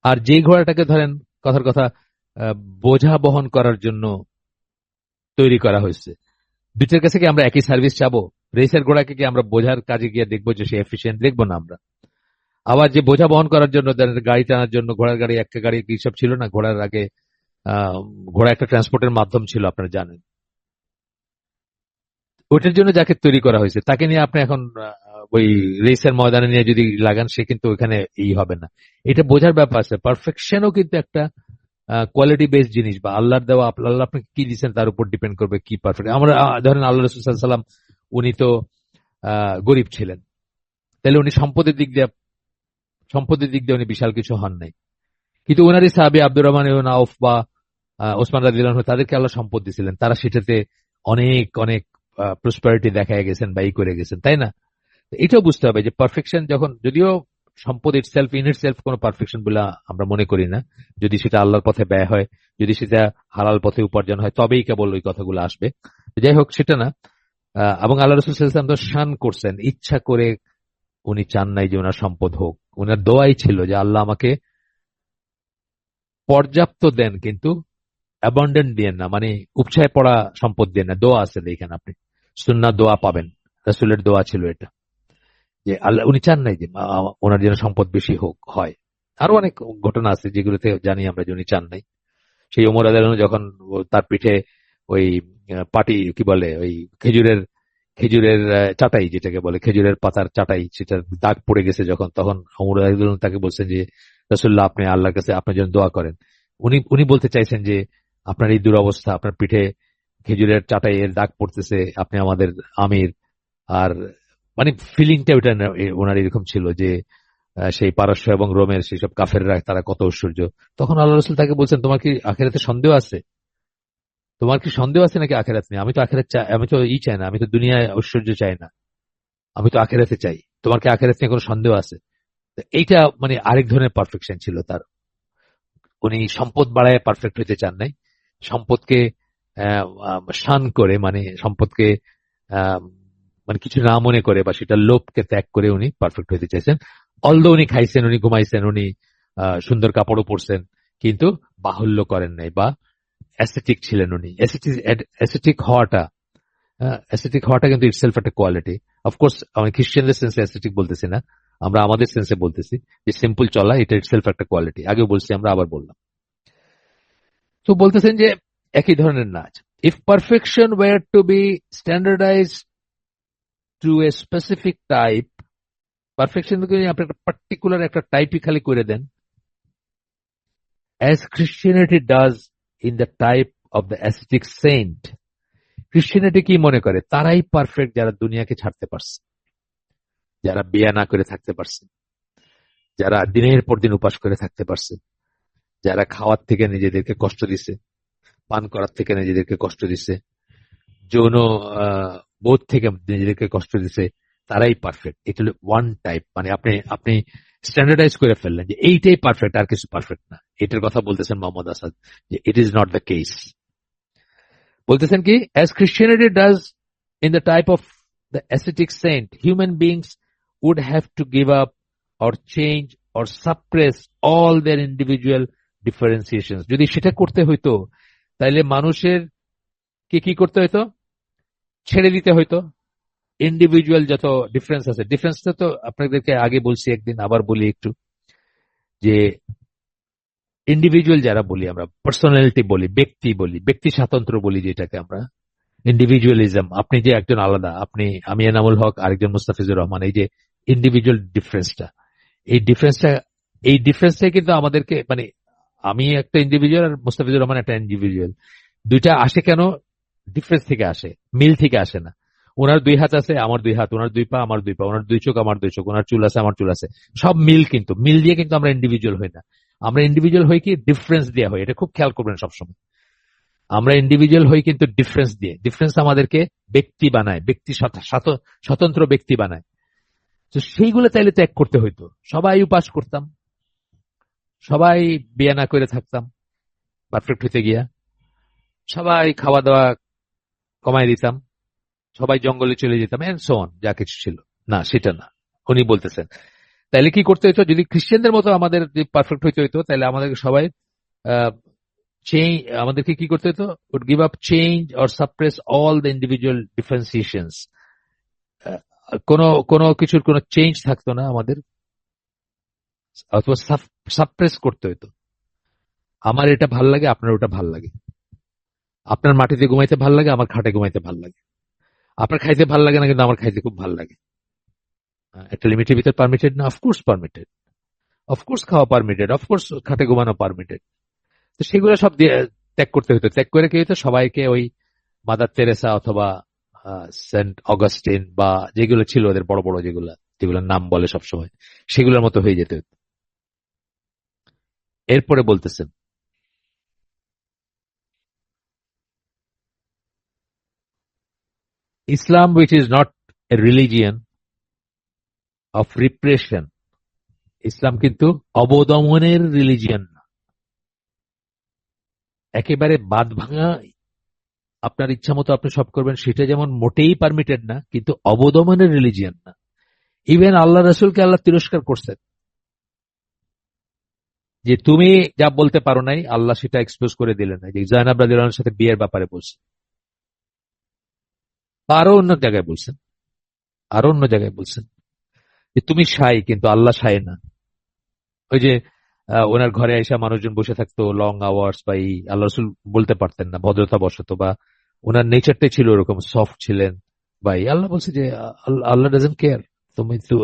আর যে ঘোড়াটাকে ধরেন কথার কথা বোঝা বহন করার জন্য তৈরি করা হয়েছে, দুটোর কাছে কি আমরা একই সার্ভিস চাবো? রেসের ঘোড়াকে কি আমরা বোঝার কাজে গিয়ে দেখবো যে সে এফিসিয়েন্ট? দেখবো না আমরা। আবার যে বোঝা বহন করার জন্য গাড়ি টানার জন্য ঘোড়ার গাড়ি, একটা গাড়ি কি সব ছিল না ঘোড়ার আগে? ঘোড়া একটা ট্রান্সপোর্টের মাধ্যম ছিল, আপনারা জানেন। ওইটার জন্য যাকে তৈরি করা হয়েছে তাকে নিয়ে আপনি এখন ওই রেসের ময়দানে নিয়ে যদি লাগান, সে কিন্তু ওইখানে হবে না। এটা বোঝার ব্যাপার আছে। পারফেকশনও কিন্তু একটা কোয়ালিটি বেসড জিনিস, বা আল্লাহর দেওয়া, আল্লাহ আপনাকে কি দিচ্ছেন তার উপর ডিপেন্ড করবে কি পারফেক্ট। আমরা ধরেন আল্লাহ রাসূল সাল্লাল্লাহু আলাইহি ওয়াসাল্লাম, উনি তো গরিব ছিলেন, তাহলে উনি সম্পদের দিক দিয়ে উনি বিশাল কিছু হন নাই, কিন্তু ওনারই সাহাবী আব্দুর রহমান ইবনে আউফ বা ওসমান রাদিয়াল্লাহু আনহু, তাদেরকে আল্লাহ সম্পদ দিয়েছিলেন, তারা সেটাতে অনেক অনেক প্রসপারিটি দেখায় গেছেন বা করে গেছেন, তাই না? এটাও বুঝতে হবে যে পারফেকশন যখন, যদিও সম্পদ ইটসেলফ ইন ইটসেলফ কোনো পারফেকশন বলে আমরা মনে করি না, যদি সেটা আল্লাহর পথে ব্যয় হয়, যদি সেটা হালাল পথে উপার্জন হয়, তবেই কেবল ওই কথাগুলো আসবে। যাই হোক, সেটা না। এবং আল্লাহ রাসূল সাল্লাল্লাহু আলাইহি ওয়াসাল্লাম তো শান করছেন, ইচ্ছা করে উনি চান নাই যে ওনার সম্পদ হোক। ওনার দোয়াই ছিল যে আল্লাহ আমাকে পর্যাপ্ত দেন, কিন্তু অ্যাবান্ডেন্ট দিয়েন না, মানে উপছায় পড়া সম্পদ দেন না। দোয়া আছে, দেখেন আপনি সুন্নাহ দোয়া পাবেন, রাসূলের দোয়া ছিল এটা, যে আল্লাহ উনি চান নাই যে ওনার যেন সম্পদ বেশি হয়। আরো অনেক ঘটনা আছে যেগুলোতে জানি আমরা যে উনি চান নাই। সেই ওমর রাদিয়াল্লাহু আনহু যখন তার পিঠে ওই পাটি কি বলে, ওই খেজুরের খেজুরের চাটাই, যেটাকে বলে খেজুরের পাতার চাটাই, সেটার দাগ পড়ে গেছে যখন, তখন ওমর রাদিয়াল্লাহু আনহু তাকে বলছেন যে রাসূলুল্লাহ, আপনি আল্লাহর কাছে আপনার জন্য দোয়া করেন। উনি উনি বলতে চাইছেন যে আপনার এই দুরবস্থা, আপনার পিঠে খেজুরের চাটাই এর দাগ পড়তেছে, আপনি আমাদের আমির। আর মানে ফিলিংটা ওইটা ওনার এরকম ছিল যে সেই পারস্য এবং রোমের সেই সব কাফেররা তারা কত ঐশ্বর্য। তখন আল্লাহ রাসূল তাকে বলছেন, তোমার কি আখিরাতে সন্দেহ আছে? তোমার কি সন্দেহ আছে নাকি আখিরাত নিয়ে? আমি তো আখিরাত চাই, আমি তো চাই না, আমি তো দুনিয়ায় ঐশ্বর্য চাই না, আমি তো আখিরাতে চাই। তোমার কি আখিরাত নিয়ে কোনো সন্দেহ আছে? তো এইটা মানে আরেক ধরনের পারফেকশন ছিল তার। উনি সম্পদ বাড়ায় পারফেক্ট হইতে চান নাই, সম্পদকে শান করে, মানে সম্পদকে আহ, মানে কিছু না মনে করে বা সেটা লোভকে ত্যাগ করে উনি পারফেক্ট হইতে চাইছেন। অলদো উনি খাইছেন, উনি ঘুমাইছেন, উনি সুন্দর কাপড়ও পরছেন, কিন্তু বাহুল্য করেন নাই বা অ্যাসেটিক ছিলেন উনি। অ্যাসেটিক হওয়াটা কিন্তু ইটসেলফ একটা কোয়ালিটি। অফকোর্স আমি খ্রিস্টানদের সেন্সে অ্যাসেটিক বলতেছি না, আমরা আমাদের সেন্সে বলতেছি যে সিম্পল চলা, এটা ইটসেলফ একটা কোয়ালিটি। আগেও বলছি আমরা, আবার বললাম। তো বলতেছেন যে একই ধরনের নাচ। If perfection were to be standardise to a specific type, perfection আপনি একটা পার্টিকুলার একটা টাইপই খালি করে দেন, as Christianity does in the type of the ascetic saint. Christianity কি মনে করে? তারাই পারফেক্ট যারা দুনিয়াকে ছাড়তে পারছে, যারা বিয়ে না করে থাকতে পারছে, যারা দিনের পর দিন উপাস করে থাকতে পারছে, যারা খাওয়ার থেকে নিজেদেরকে কষ্ট দিছে, পান করার থেকে নিজেদেরকে কষ্ট দিছে, যৌন বোধ থেকে নিজেদেরকে কষ্ট দিছে, তারাই পারফেক্ট। এটা হলো ওয়ান টাইপ, মানে আপনি আপনি স্ট্যান্ডার্ডাইজ করে ফেললেন যে এইটাই পারফেক্ট, আর কিছু পারফেক্ট না। এটার কথা বলতেছেন মোহাম্মদ আসাদ, যে it is not the case. বলতেছেন কি, as Christianity does in the type of the ascetic saint, human beings would have to give up or change or suppress all their individual differentiations. যদি সেটা করতে হইতো, তাহলে মানুষের কি করতে হইতো? ছেড়ে দিতে হইতো ইন্ডিভিজুয়াল যত ডিফারেন্স আছে। ডিফারেন্সটা তো আপনাদেরকে আগে বলছি একদিন, আবার বলি একটু, যে ইন্ডিভিজুয়াল যারা বলি আমরা, পার্সোনালিটি বলি, ব্যক্তি স্বাতন্ত্র্য বলি যেটাকে আমরা, ইন্ডিভিজুয়ালিজম। আপনি যে একজন আলাদা, আপনি, আমি এনামুল হক, আরেকজন মুস্তাফিজুর রহমান, এই যে ইন্ডিভিজুয়াল ডিফারেন্সটা, এই ডিফারেন্সটাই কিন্তু আমাদেরকে, মানে আমি একটা ইন্ডিভিজুয়াল আর মুস্তাফিজুর রহমান একটা ইন্ডিভিজুয়াল, দুইটা আসে কেন? ডিফারেন্স থেকে আসে, মিল থেকে আসে না। ওনার 2 হাত আছে, আমার 2 হাত, ওনার 2 পা, আমার 2 পা, ওনার 2 চোখ, আমার 2 চোখ, ওনার চুল আছে, আমার চুল আছে, সব মিল। কিন্তু মিল দিয়ে কিন্তু আমরা ইন্ডিভিজুয়াল হই না, আমরা ইন্ডিভিজুয়াল হই কি ডিফারেন্স দিয়ে হয়। এটা খুব খেয়াল করবেন সবসময়। আমরা ইন্ডিভিজুয়াল হই কিন্তু ডিফারেন্স দিয়ে। ডিফারেন্স আমাদেরকে ব্যক্তি বানায়, স্বতন্ত্র ব্যক্তি বানায়। তো সেইগুলো তাইলে ত্যাগ করতে হইতো। সবাই উপাস করতাম, সবাই বিয়ে না করে থাকতাম পারফেক্ট হইতে গিয়া, সবাই খাওয়া দাওয়া কমাই দিতাম, সবাই জঙ্গলে চলে যেতাম, এন্ড সো অন, যা কিছু ছিল। না, সেটা না। উনি বলতেছেন তাইলে কি করতে হইতো, যদি খ্রিস্টানদের মতো আমাদের পারফেক্ট হইতে হইতো, তাহলে আমাদেরকে সবাই আমাদেরকে কি করতে হতো, would give up, change or suppress all the individual differentiations. কোনো কিছুর কোনো চেঞ্জ থাকতো না আমাদের, অথবা সাপ্রেস করতে হতো। আমার এটা ভাল লাগে, আপনার ওটা ভাল লাগে। আপনার মাটিতে ঘুমাইতে ভাল লাগে, আমার খাটে ঘুমাইতে ভাল লাগে। আপনার খাইতে ভাল লাগে না, কিন্তু আমার খাইতে খুব ভাল লাগে। একটা লিমিটের ভিতর পারমিটেড না? অফকোর্স পারমিটেড, অফকোর্স খাওয়া পারমিটেড, অফকোর্স খাটে ঘুমানো পারমিটেড। তো সেগুলো সব ত্যাগ করতে হতো। ত্যাগ করে কি হতো, সবাইকে ওই মাদার তেরেসা অথবা সেন্ট অগাস্টিন বা যেগুলো ছিল ওদের বড় বড় যেগুলোর নাম বলে সবসময়, সেগুলোর মতো হয়ে যেতে হতো। এরপরে বলতেছেন, ইসলাম which is not a religion of repression, ইসলাম কিন্তু অবদমনের রিলিজিয়ন না। একেবারে বাদ ভাঙা, আপনার ইচ্ছা মতো আপনি সব করবেন, সেটা যেমন মোটেই পারমিটেড না, কিন্তু অবদমনের রিলিজিয়ন না। ইভেন আল্লাহ রাসূলকে আল্লাহ তিরস্কার করছেন, যে তুমি যা বলতে পারো নাই, আল্লাহ সেটা এক্সপোজ করে দিলেন না। যে জায়নাব রাদিয়াল্লাহু আনহার সাথে বিয়ের ব্যাপারে বলছেন, আরো অন্য জায়গায় বলছেন, আরো অন্য জায়গায় বলছেন যে তুমি শাই, কিন্তু আল্লাহ শাই না। ওই যে ওনার ঘরে এসে মানুষজন বসে থাকতো লং আওয়ার্স, বা এই আল্লাহ রসুল বলতে পারতেন না ভদ্রতা বশত, বা ওনার নেচারটাই ছিল ওরকম, সফট ছিলেন। বা এই আল্লাহ বলছে যে আল্লাহ ডাজেন্ট কেয়ার, তুমি তো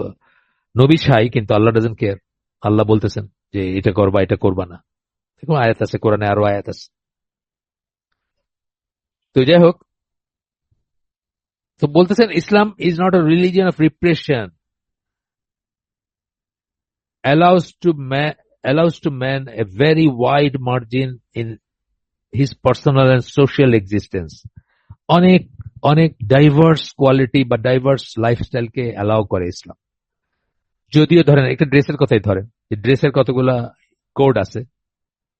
নবী শাই, কিন্তু আল্লাহ ডাজেন্ট কেয়ার। আল্লাহ বলতেছেন যে এটা করবা, এটা করবা না। দেখুন আয়াত আছে কোরআনে, আরো আয়াত আছে। তো যাই হোক, তো বলতেছেন Islam is not a religion of repression, allows to man a very wide margin in his personal and social existence. অনেক অনেক ডাইভার্স কোয়ালিটি বা ডাইভার্স লাইফস্টাইলকে অ্যালাউ করে ইসলাম। যদিও ধরেন একটা ড্রেসের কথাই ধরেন, ড্রেসের কতগুলা কোড আছে,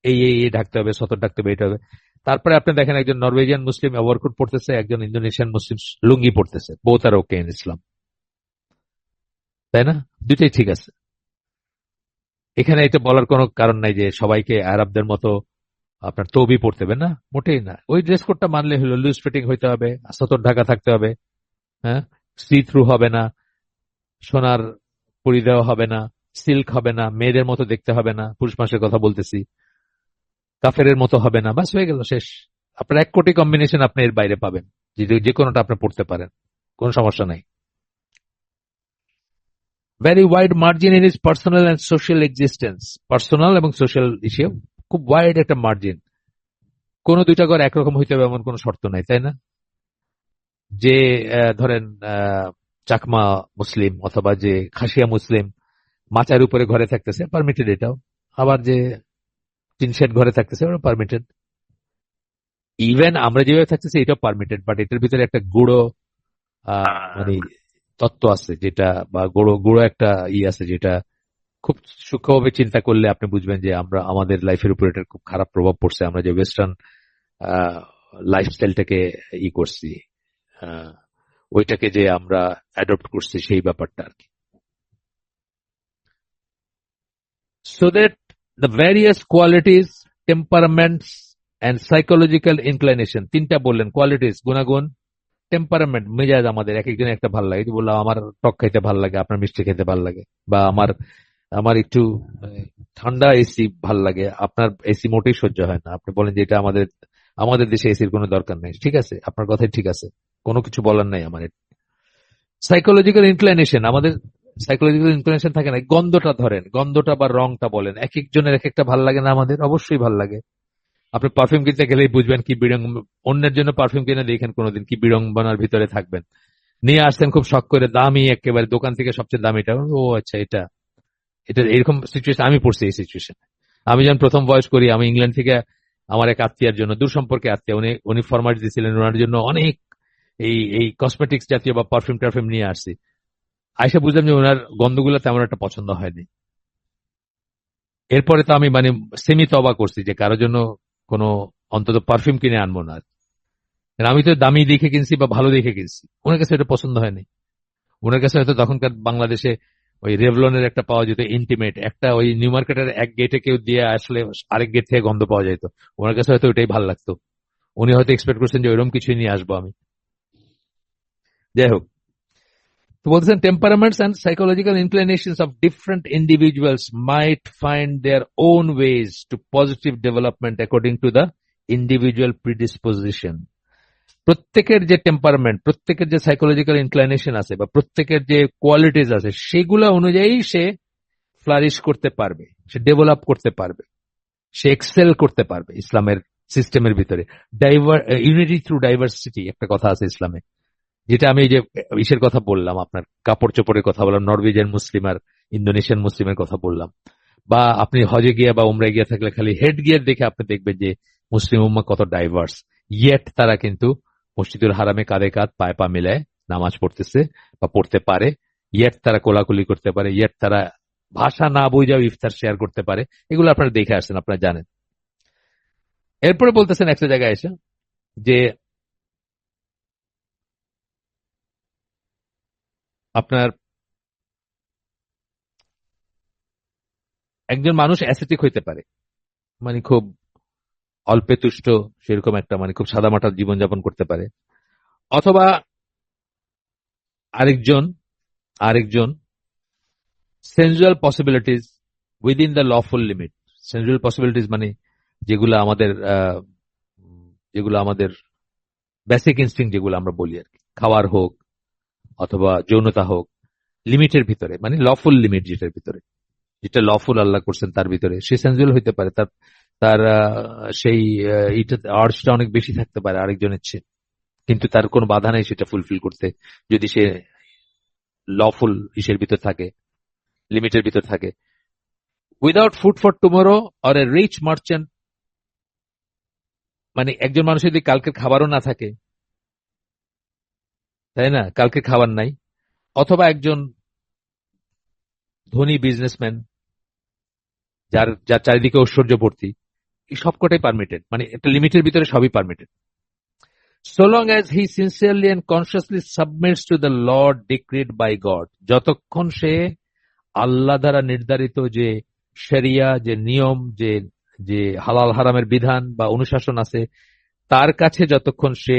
এই ঢাকতে হবে, সতর ঢাকতে হবে, এটা হবে। তারপরে আপনি দেখেন একজন নরওয়েজিয়ান মুসলিম ওভারকোট পড়তেছে, একজন ইন্দোনেশিয়ান মুসলিম লুঙ্গি পড়তেছে, বোথ আর ওকে ইন ইসলাম, তাই না? দুইটাই ঠিক আছে। এখানে এটা বলার কোনো কারণ নাই যে সবাইকে আরবদের মতো আপনার তৌবি পড়তে হবে, না, মোটেই না। ওই ড্রেস কোডটা মানলে হলো, লুজ ফিটিং হইতে হবে, সতর ঢাকা থাকতে হবে, হ্যাঁ, সি থ্রু হবে না, সোনার পরি দেওয়া হবে না, সিল্ক হবে না, মেয়েদের মতো দেখতে হবে না, পুরুষ মানুষের কথা বলতেছি, কাফেরের মতো হবে না, বাস হয়ে গেল, শেষ। আপনার 1 কোটি কম্বিনেশন আপনি এর বাইরে পাবেন, যে কোনোটা আপনি পড়তে পারেন, কোন সমস্যা নাই। Very wide margin in is personal and social existence, personal এবং সোশ্যাল ইস্যু খুব ওয়াইড একটা মার্জিন। কোন দুইটা ঘর একরকম হইতে হবে এমন কোন শর্ত নাই, তাই না? যে ধরেন চাকমা মুসলিম অথবা যে খাসিয়া মুসলিম মাচার উপরে ঘরে থাকতেছে, পারমিটেড এটাও। আবার যে টিনশেড ঘরে থাকতেছে, ওটা পারমিটেড। ইভেন আমরা যেভাবে থাকতেছি এটাও পারমিটেড, বাট এটার ভিতরে একটা গুঁড়ো মানে তত্ত্ব আছে, যেটা বা গুঁড়ো গুঁড়ো একটা আছে, যেটা খুব সূক্ষ্মভাবে চিন্তা করলে আপনি বুঝবেন যে আমরা আমাদের লাইফের উপর এটার খুব খারাপ প্রভাব পড়ছে। আমরা যে ওয়েস্টার্ন লাইফস্টাইলটাকে করছি, ওইটাকে যে আমরা অ্যাডপ্ট করছি, সেই ব্যাপারটা আর কি। So that the various qualities, temperaments and psychological inclination, তিনটা বললেন কোয়ালিটিস, গুণাগুণ, টেম্পারামেন্ট, মেজাজ আমাদের এক একজনের একটা ভালো লাগে। বললাম আমার টক খাইতে ভালো লাগে, আপনার মিষ্টি খেতে ভালো লাগে, বা আমার আমার একটু ঠান্ডা এসি ভাল লাগে, আপনার এসি মোটেই সহ্য হয় না। আপনি বলেন যে এটা আমাদের আমাদের দেশে এসির কোনো দরকার নেই, ঠিক আছে, আপনার কথাই ঠিক আছে, কোনো কিছু বলার নাই আমার। সাইকোলজিক্যাল ইনক্লাইনেশন, আমাদের সাইকোলজিক্যাল ইনক্লাইনেশন থাকে না। গন্ধটা ধরেন, গন্ধটা বা রংটা বলেন, এক একজনের এক একটা ভাল লাগে না, আমাদের অবশ্যই ভাল লাগে। আপনি পারফিউম কিনতে গেলেই বুঝবেন কি অন্যের জন্য পারফিউম কিনে দেখেন কোনোদিন কি বিড়ম্বনার ভিতরে থাকবেন। নিয়ে আসছেন খুব শখ করে, দামি একেবারে, দোকান থেকে সবচেয়ে দামিটা, ও আচ্ছা, এটা এটা এরকম সিচুয়েশন আমি পড়ছি। এই সিচুয়েশন আমি যখন প্রথম বয়স করি, আমি ইংল্যান্ড থেকে আমার এক আত্মীয়ের জন্য, দূর সম্পর্কে আত্মীয়, উনি উনি ফরমাইশ দিয়েছিলেন, ওনার জন্য অনেক এই এই কসমেটিক্স জাতীয় বা পারফিউম টারফিউম নিয়ে আসছি। আইসা বুঝলাম যে ওনার গন্ধগুলো তেমন একটা পছন্দ হয়নি। এরপরে তো আমি মানে সেমি তবা করছি যে কারোর জন্য কোনো অন্তত পারফিউম কিনে আনবো না। কারণ আমি তো দামি দেখে কিনছি বা ভালো দেখে কিনছি, ওনার কাছে এটা পছন্দ হয়নি। ওনার কাছে হয়তো তখনকার বাংলাদেশে ওই রেভলনের একটা পাওয়া যেত ইন্টিমেট, একটা ওই নিউ মার্কেটের এক গেটে কেউ দিয়ে আসলে আরেক গেট থেকে গন্ধ পাওয়া যেত, ওনার কাছে হয়তো ওইটাই ভালো লাগতো। উনি হয়তো এক্সপেক্ট করছেন যে ওইরকম কিছুই নিয়ে আসবো আমি। যাই হোক, তো বলতেছেন temperaments and psychological inclinations of different individuals might find their own ways to positive development according to the individual predisposition. প্রত্যেকের যে টেম্পারমেন্ট, প্রত্যেকের যে সাইকোলজিক্যাল ইনক্লাইনেশন আছে বা প্রত্যেকের যে কোয়ালিটিজ আছে, সেগুলো অনুযায়ী সে ফ্লারিশ করতে পারবে, সে ডেভেলপ করতে পারবে, সে এক্সেল করতে পারবে ইসলামের সিস্টেমের ভিতরে। ইউনিটি থ্রু ডাইভার্সিটি একটা কথা আছে ইসলামে, যেটা আমি এই যে ইসের কথা বললাম, আপনার কাপড় চোপড়ের কথা বললাম, নরওয়েজিয়ান মুসলিম আর ইন্দোনেশিয়ান মুসলিমের কথা বললাম, বা আপনি হজে গিয়া বা উমরায় গিয়া থাকলে খালি হেড গিয়ার দেখে আপনি দেখবেন যে মুসলিম উম্মাহ কত ডাইভার্স। ইয়েট তারা কিন্তু মসজিদুল হারামে কাঁধে কাঁধ পায়ে পা মিলায় নামাজ পড়তেছে বা পড়তে পারে, ইয়েট তারা কোলাকুলি করতে পারে, ইয়েট তারা ভাষা না বুঝাও ইফতার শেয়ার করতে পারে। এগুলো আপনারা দেখে আসছেন, আপনারা জানেন। এরপরে বলতেছেন একটা জায়গায় এসে যে আপনার একজন মানুষ অ্যাসেটিক হইতে পারে, মানে খুব অল্পে তুষ্ট, সেরকম একটা মানে খুব সাদামাটা জীবনযাপন করতে পারে। অথবা আরেকজন আরেকজন sensual possibilities within the lawful limit. Sensual possibilities মানে যেগুলো আমাদের যেগুলো আমাদের বেসিক ইনস্টিং যেগুলো আমরা বলি আর কি, খাওয়ার হোক অথবা যৌনতা হোক, লিমিটের ভিতরে, মানে লফুল লিমিট যেটার ভিতরে, যেটা লফুল আল্লাহ করছেন তার ভিতরে সে সেন্সুয়াল হইতে পারে। তার তার সেই আর্টসটা অনেক বেশি থাকতে পারে আরেকজনের চেয়ে, কিন্তু তার কোনো বাধা নেই সেটা ফুলফিল করতে, যদি সে লফুল ইসের ভিতর থাকে, লিমিটের ভিতর থাকে। Without food for tomorrow or a rich merchant, মানে একজন মানুষের যদি কালকে খাবারও না থাকে, তাই না, কালকে খাবার নাই, অথবা একজন ধনী বিজনেসম্যান যার যার চারিদিকে ঐশ্বর্য ভর্তি, এই সবকটাই পারমিটেড, মানে একটা লিমিটের ভিতরে সবই permitted. So long as he sincerely and consciously submits to the law decreed by God, যতক্ষণ সে আল্লাহ দ্বারা নির্ধারিত যে শরিয়া, যে নিয়ম, যে যে হালাল হারামের বিধান বা অনুশাসন আছে, তার কাছে যতক্ষণ সে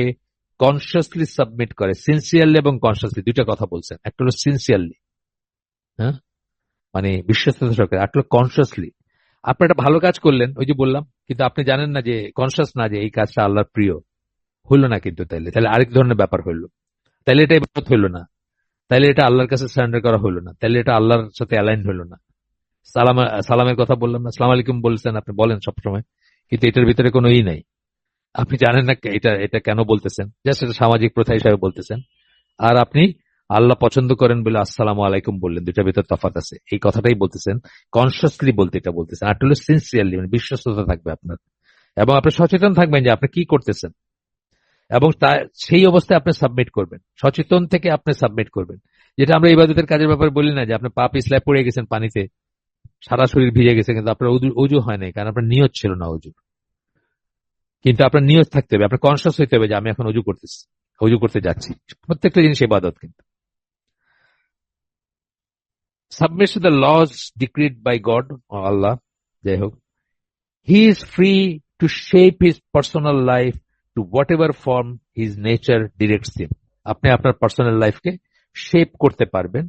কনসিয়াসলি সাবমিট করে, সিনসিয়ারলি এবং কনসিয়াসলি দুইটা কথা বলছেন, একটা হলো সিনসিয়ারলি, হ্যাঁ, মানে বিশ্বস্ততা সহকারে, একটা হলো কনসিয়াসলি। আপনি একটা ভালো কাজ করলেন, ওই যে বললাম, কিন্তু আপনি জানেন না যে, কনসিয়াস না যে এই কাজটা আল্লাহর প্রিয়, হইল না, কিন্তু তাইলে তাহলে আরেক ধরনের ব্যাপার হইলো, তাইলে এটা ইবাদত হইল না, তাইলে এটা আল্লাহর কাছে সারেন্ডার করা হইলো না, তাইলে এটা আল্লাহর সাথে অ্যালাইন হইলো না। সালামের কথা বললাম না, সালাম আলাইকুম বলছেন, আপনি বলেন সবসময়, কিন্তু এটার ভিতরে কোনো ই নাই, আপনি জানেন না এটা এটা কেন বলতেছেন, জাস্ট এটা সামাজিক প্রথা হিসাবে বলতেছেন। আর আপনি আল্লাহ পছন্দ করেন বলে আসসালামু আলাইকুম বললেন, দুইটার ভিতর তফাৎ আছে, এই কথাটাই বলতেছেন, কনসিয়াসলি বলতে এটা বলতেছেন। আর হলো সিনসিয়ারলি, মানে বিশ্বস্ততা থাকবে আপনার, এবং আপনি সচেতন থাকবেন যে আপনি কি করতেছেন, এবং সেই অবস্থায় আপনি সাবমিট করবেন, সচেতন থেকে আপনি সাবমিট করবেন। যেটা আমরা ইবাদতের কাজের ব্যাপারে বলি না, যে আপনি পা পিছলায় পড়ে গেছেন পানিতে, সারা শরীর ভিজে গেছে, কিন্তু আপনার অজু হয় নাই, কারণ আপনার নিয়ত ছিল না অজু। কিন্তু আপনার নিয়ত থাকতে হবে, আপনার কনসিয়াস হইতে হবে যে আমি এখন অজু করতেছি, অজু করতে যাচ্ছি। প্রত্যেকটা জিনিস ইবাদত। কিন্তু submit to the laws decreed by God, আল্লাহ, যাই হোক, he is free to shape his personal life to whatever form his nature directs him. আপনি আপনার পার্সোনাল লাইফকে শেপ করতে পারবেন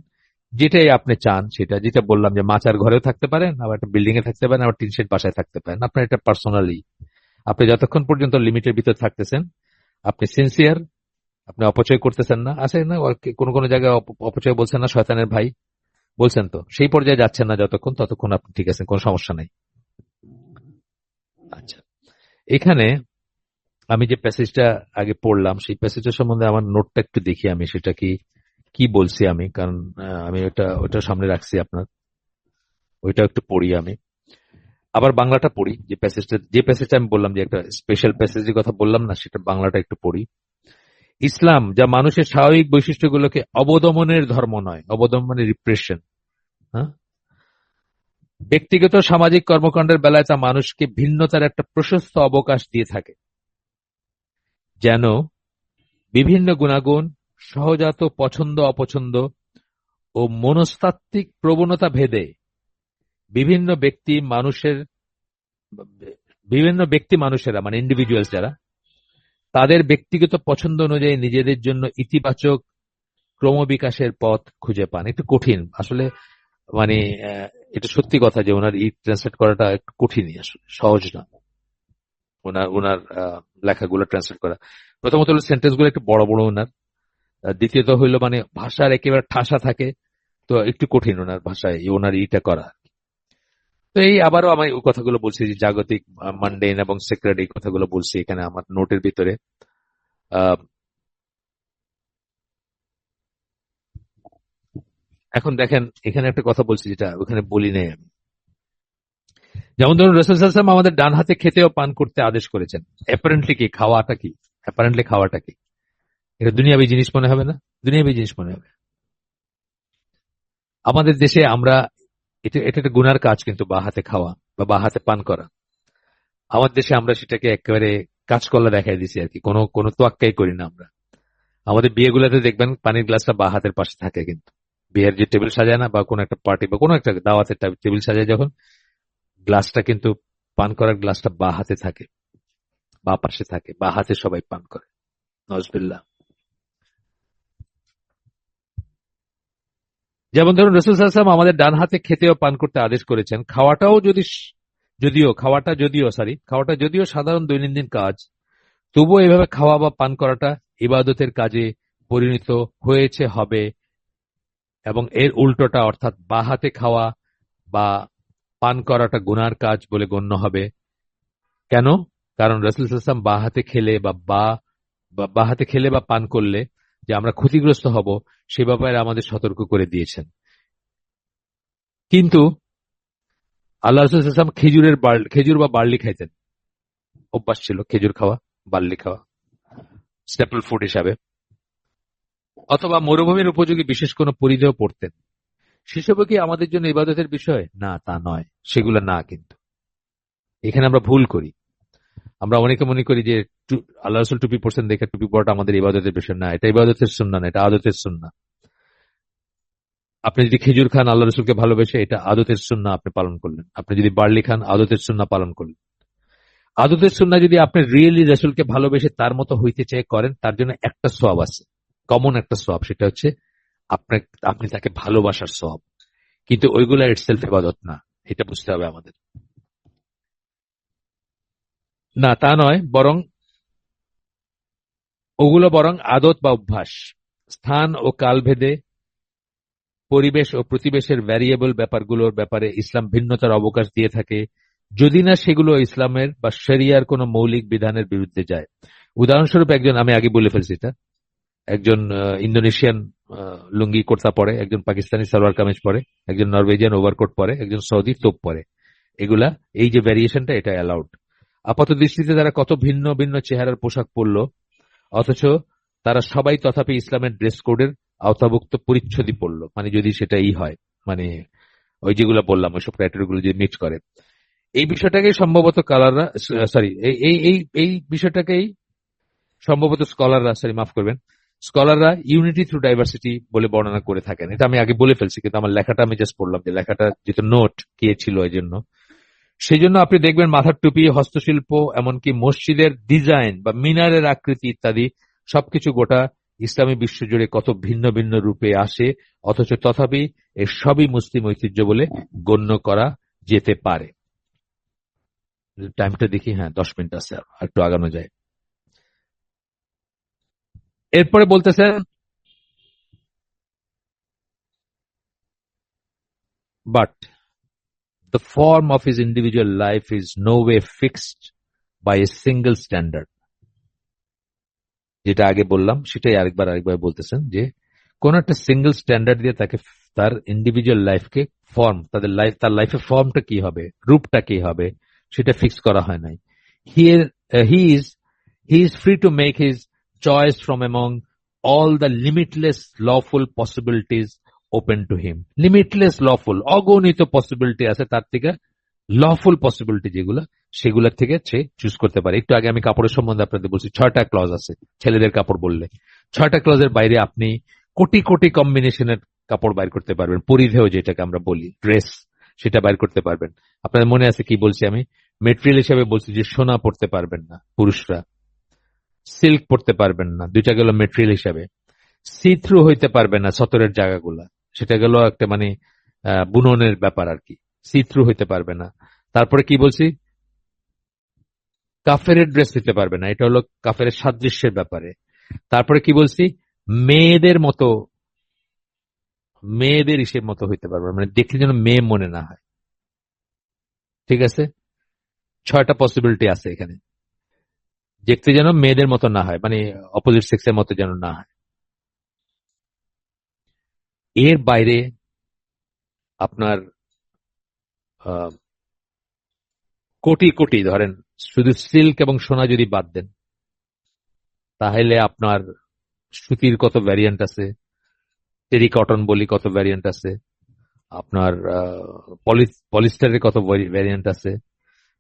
যেটাই আপনি চান, সেটা যেটা বললাম যে মাচার ঘরেও থাকতে পারেন, আবার একটা বিল্ডিং এ থাকতে পারেন, আবার টিন শেড বাসায় থাকতে পারেন, আপনার এটা পার্সোনালি। আপনি যতক্ষণ পর্যন্ত লিমিটের ভিতর থাকতেছেন, আপনি সিনসিয়ার, আপনি অপচয় করতেছেন না, আছে না কোন কোন জায়গায় অপচয় বলছেন না, শয়তানের ভাই বলছেন, তো সেই পর্যায়ে যাচ্ছেন না যতক্ষণ, ততক্ষণ আপনি ঠিক আছেন, কোনো সমস্যা নাই। আচ্ছা, এখানে আমি যে প্যাসেজটা আগে পড়লাম, সেই প্যাসেজটা সম্বন্ধে আমার নোটটা একটু দেখি আমি, সেটা কি কি বলছি আমি, কারণ আমি ওটা সামনে রাখছি আপনার, ওইটা একটু পড়ি আমি। আবার বাংলাটা পড়ি, যে প্যাসেজটা আমি বললাম, যে একটা স্পেশাল প্যাসেজের কথা বললাম না, সেটা বাংলাটা একটু পড়ি। ইসলাম যা মানুষের স্বাভাবিক বৈশিষ্ট্যগুলোকে অবদমনের ধর্ম নয়, অবদমন মানে রিপ্রেশন, হ্যাঁ, ব্যক্তিগত সামাজিক কর্মকাণ্ডের বেলায় তা মানুষকে ভিন্নতার একটা প্রশস্ত অবকাশ দিয়ে থাকে, যেন বিভিন্ন গুণাগুণ, সহজাত পছন্দ অপছন্দ ও মনস্তাত্ত্বিক প্রবণতা ভেদে বিভিন্ন ব্যক্তি মানুষের মানুষেরা মানে ইন্ডিভিজুয়ালস যারা, তাদের ব্যক্তিগত পছন্দ অনুযায়ী নিজেদের জন্য ইতিবাচক ক্রমবিকাশের পথ খুঁজে পান। একটু কঠিন আসলে, মানে এটা সত্যি কথা যে ওনার ট্রান্সলেট করাটা একটু কঠিনই, আসলে সহজ না ওনার ওনার লেখাগুলো ট্রান্সলেট করা। প্রথমত হলো সেন্টেন্স গুলো একটু বড় বড় ওনার, দ্বিতীয়ত হইলো মানে ভাষার একেবারে ঠাসা থাকে, তো একটু কঠিন ওনার ভাষায় ওনার ইটা করা। তো এই আবারও আমি ওই কথাগুলো বলছি যে জাগতিক, মান্ডেন এবং সেক্রেট, এই কথাগুলো বলছি এখানে আমার নোটের ভিতরে। আহ, এখন দেখেন এখানে একটা কথা বলছি যেটা ওখানে বলি নাই আমি। যেমন ধরুন রাসূল সাল্লাল্লাহু আলাইহি ওয়াসাল্লাম আমাদের ডান হাতে খেতে ও পান করতে আদেশ করেছেন। অ্যাপারেন্টলি কি খাওয়াটা কি? অ্যাপারেন্টলি খাওয়াটা কি? এটা দুনিয়াবী জিনিস মনে হবে না? দুনিয়াবী জিনিস মনে হবে। আমাদের দেশে আমরা, এটা এটা একটা গুনার কাজ কিন্তু, বা হাতে খাওয়া বা বা হাতে পান করা। আমাদের দেশে আমরা সেটাকে একেবারে কাজকলা দেখাই দিছি আর কি, কোনো কোনো তোয়াক্কাই করি না আমরা। আমাদের বিয়েগুলোতে দেখবেন পানির গ্লাসটা বা হাতের পাশে থাকে, কিন্তু বিয়ের যে টেবিল সাজায় না, বা কোনো একটা পার্টি বা কোনো একটা দাওয়াতের টেবিল সাজায় যখন, গ্লাসটা কিন্তু, পান করার গ্লাসটা বা হাতে থাকে, বা পাশে থাকে, বা হাতে সবাই পান করে। নজবিল্লাহ। যেমন ধরুন রাসূল সাল্লাল্লাহু আলাইহি ওয়াসাল্লাম আমাদের ডান হাতে খেতে ও পান করতে আদেশ করেছেন। খাওয়াটা যদিও সাধারণ দৈনন্দিন কাজ, তবুও এভাবে খাওয়া বা পান করাটা ইবাদতের কাজে পরিণত হয়েছে হবে, এবং এর উল্টোটা অর্থাৎ বা হাতে খাওয়া বা পান করাটা গুনার কাজ বলে গণ্য হবে। কেন? কারণ রাসূল সাল্লাল্লাহু আলাইহি ওয়াসাল্লাম বা হাতে খেলে বা পান করলে যে আমরা ক্ষতিগ্রস্ত হব, সে ব্যাপারে আমাদের সতর্ক করে দিয়েছেন। কিন্তু আল্লাহ রাসূল সাল্লাল্লাহু আলাইহি ওয়াসাল্লাম খেজুর বা বার্লি খাইতেন, অভ্যাস ছিল খেজুর খাওয়া, বার্লি খাওয়া স্ট্যাপল ফুড হিসাবে, অথবা মরুভূমির উপযোগী বিশেষ কোনো পরিধেয় পড়তেন। সেসবও কি আমাদের জন্য ইবাদতের বিষয়? না, তা নয়, সেগুলো না। কিন্তু এখানে আমরা ভুল করি। আমরা অনেকে মনে করি যে আল্লাহ রাসূল টুপি পরছেন দেখে টুপি পরাটা আমাদের ইবাদতের বিষয় না, এটা ইবাদতের সুন্নাহ না, এটা আদতের সুন্নাহ। আপনি যদি খেজুর খান আল্লাহ রসুলকে ভালোবেসে, এটা আদতের সুন্নাহ আপনি পালন করলেন। আপনি যদি বার্লি খান, আদতের সুন্নাহ পালন করলেন। আদতের সুন্নাহ যদি আপনি রিয়েলি রসুলকে ভালোবেসে তার মতো হইতে চেয়ে করেন, তার জন্য একটা সওয়াব আছে, কমন একটা সওয়াব, সেটা হচ্ছে আপনি তাকে ভালোবাসার সওয়াব। কিন্তু ওইগুলা ইটসেলফ ইবাদত না, এটা বুঝতে হবে আমাদের। না, তা নয়, ওগুলো বরং আদত বা অভ্যাস। স্থান ও কালভেদে, পরিবেশ ও প্রতিবেশের ভ্যারিয়েবল ব্যাপারগুলোর ব্যাপারে ইসলাম ভিন্নতার অবকাশ দিয়ে থাকে, যদি না সেগুলো ইসলামের বা শরিয়ার কোনো মৌলিক বিধানের বিরুদ্ধে যায়। উদাহরণস্বরূপ, আমি আগে বলে ফেলছি এটা, একজন ইন্দোনেশিয়ান লুঙ্গি কুর্তা পরে, একজন পাকিস্তানি সালোয়ার কামিজ পরে, একজন নরওয়েজিয়ান ওভারকোট পরে, একজন সৌদি তোপ পরে। এগুলা, এই যে ভ্যারিয়েশনটা, এটা অ্যালাউড। আপাত দৃষ্টিতে তারা কত ভিন্ন ভিন্ন চেহারার পোশাক পরল, অথচ তারা সবাই তথাপি ইসলামের ড্রেস কোডের আওতাভুক্ত পরিচ্ছদই পড়ল, মানে যদি সেটা হয়, মানে ওই যেগুলো বললাম ওইসব ক্রাইটেরিয়া গুলো যদি মিট করে। এই বিষয়টাকেই সম্ভবত কালাররা, সরি, এই এই এই এই বিষয়টাকেই সম্ভবত স্কলাররা ইউনিটি থ্রু ডাইভার্সিটি বলে বর্ণনা করে থাকেন। এটা আমি আগে বলে ফেলছি, কিন্তু আমার লেখাটা আমি জাস্ট পড়লাম, যে লেখাটা যেহেতু নোট কে ছিল এই জন্য। সেই জন্য আপনি দেখবেন মাথার টুপি, হস্তশিল্প, এমনকি মসজিদের ডিজাইন বা মিনারের আকৃতি ইত্যাদি সবকিছু গোটা ইসলামী বিশ্ব জুড়ে কত ভিন্ন ভিন্ন রূপে আসে, অথচ তথাপি এর সবই মুসলিম ঐতিহ্য বলে গণ্য করা যেতে পারে। টাইমটা দেখি, হ্যাঁ 10 মিনিট আছে, আর একটু আগানো যায়। এরপরে বলতেছেন, but the form of his individual life is no way fixed by a single standard. যেটা আগে বললাম সেটাই আরেকবার বলতেছেন, যে কোন একটা সিঙ্গেল স্ট্যান্ডার্ড দিয়ে তাকে তার ইন্ডিভিজুয়াল লাইফকে তার লাইফের ফর্মটা কি হবে, রূপটা কি হবে, সেটা ফিক্স করা হয় নাই। Here, he is free to make his choice from among all the limitless lawful possibilities open to him. Limitless lawful, অগণিত পসিবিলিটি আছে তার থেকে, লফুল পসিবিলিটি যেগুলো, সেগুলোর থেকে সে চুজ করতে পারে। একটু আগে আমি কাপড়ের সম্বন্ধে আপনাদের বলছি, 6টা ক্লজ আছে ছেলেদের কাপড় বললে। 6টা ক্লজের বাইরে আপনি কোটি কোটি কম্বিনেশনের কাপড় বাইর করতে পারবেন। পরিধেয় যেটাকে আমরা বলি, ড্রেস, সেটা বাইর করতে পারবেন। আপনাদের মনে আছে কি বলছি আমি? মেটেরিয়াল হিসেবে বলছি যে সোনা পড়তে পারবেন না পুরুষরা, সিল্ক পড়তে পারবেন না, দুইটা গেল মেটেরিয়াল হিসাবে। সি থ্রু হইতে পারবে না সতরের জায়গাগুলা, সেটা গেল একটা মানে বুননের ব্যাপার আর কি, সি থ্রু হইতে পারবে না। তারপরে কি বলছি, কাফেরের ড্রেস হইতে পারবে না, এটা হলো কাফেরের সাদৃশ্যের ব্যাপারে। তারপরে কি বলছি, মেয়েদের মতো, মেয়েদের ইসের মতো হইতে পারবে, মানে দেখলে যেন মেয়ে মনে না হয়। ঠিক আছে, 6টা পসিবিলিটি আছে এখানে। দেখতে যেন মেয়েদের মতো না হয়, মানে অপোজিট সেক্সের মতো যেন না হয়। এর বাইরে আপনার কোটি কোটি, ধরেন শুধু সিল্ক এবং সোনা যদি বাদ দেন, তাহলে আপনার সুতির কত ভ্যারিয়েন্ট আছে, টেরি কটন বলি কত ভ্যারিয়েন্ট আছে, আপনার পলিস্টারের কত ভ্যারিয়েন্ট আছে,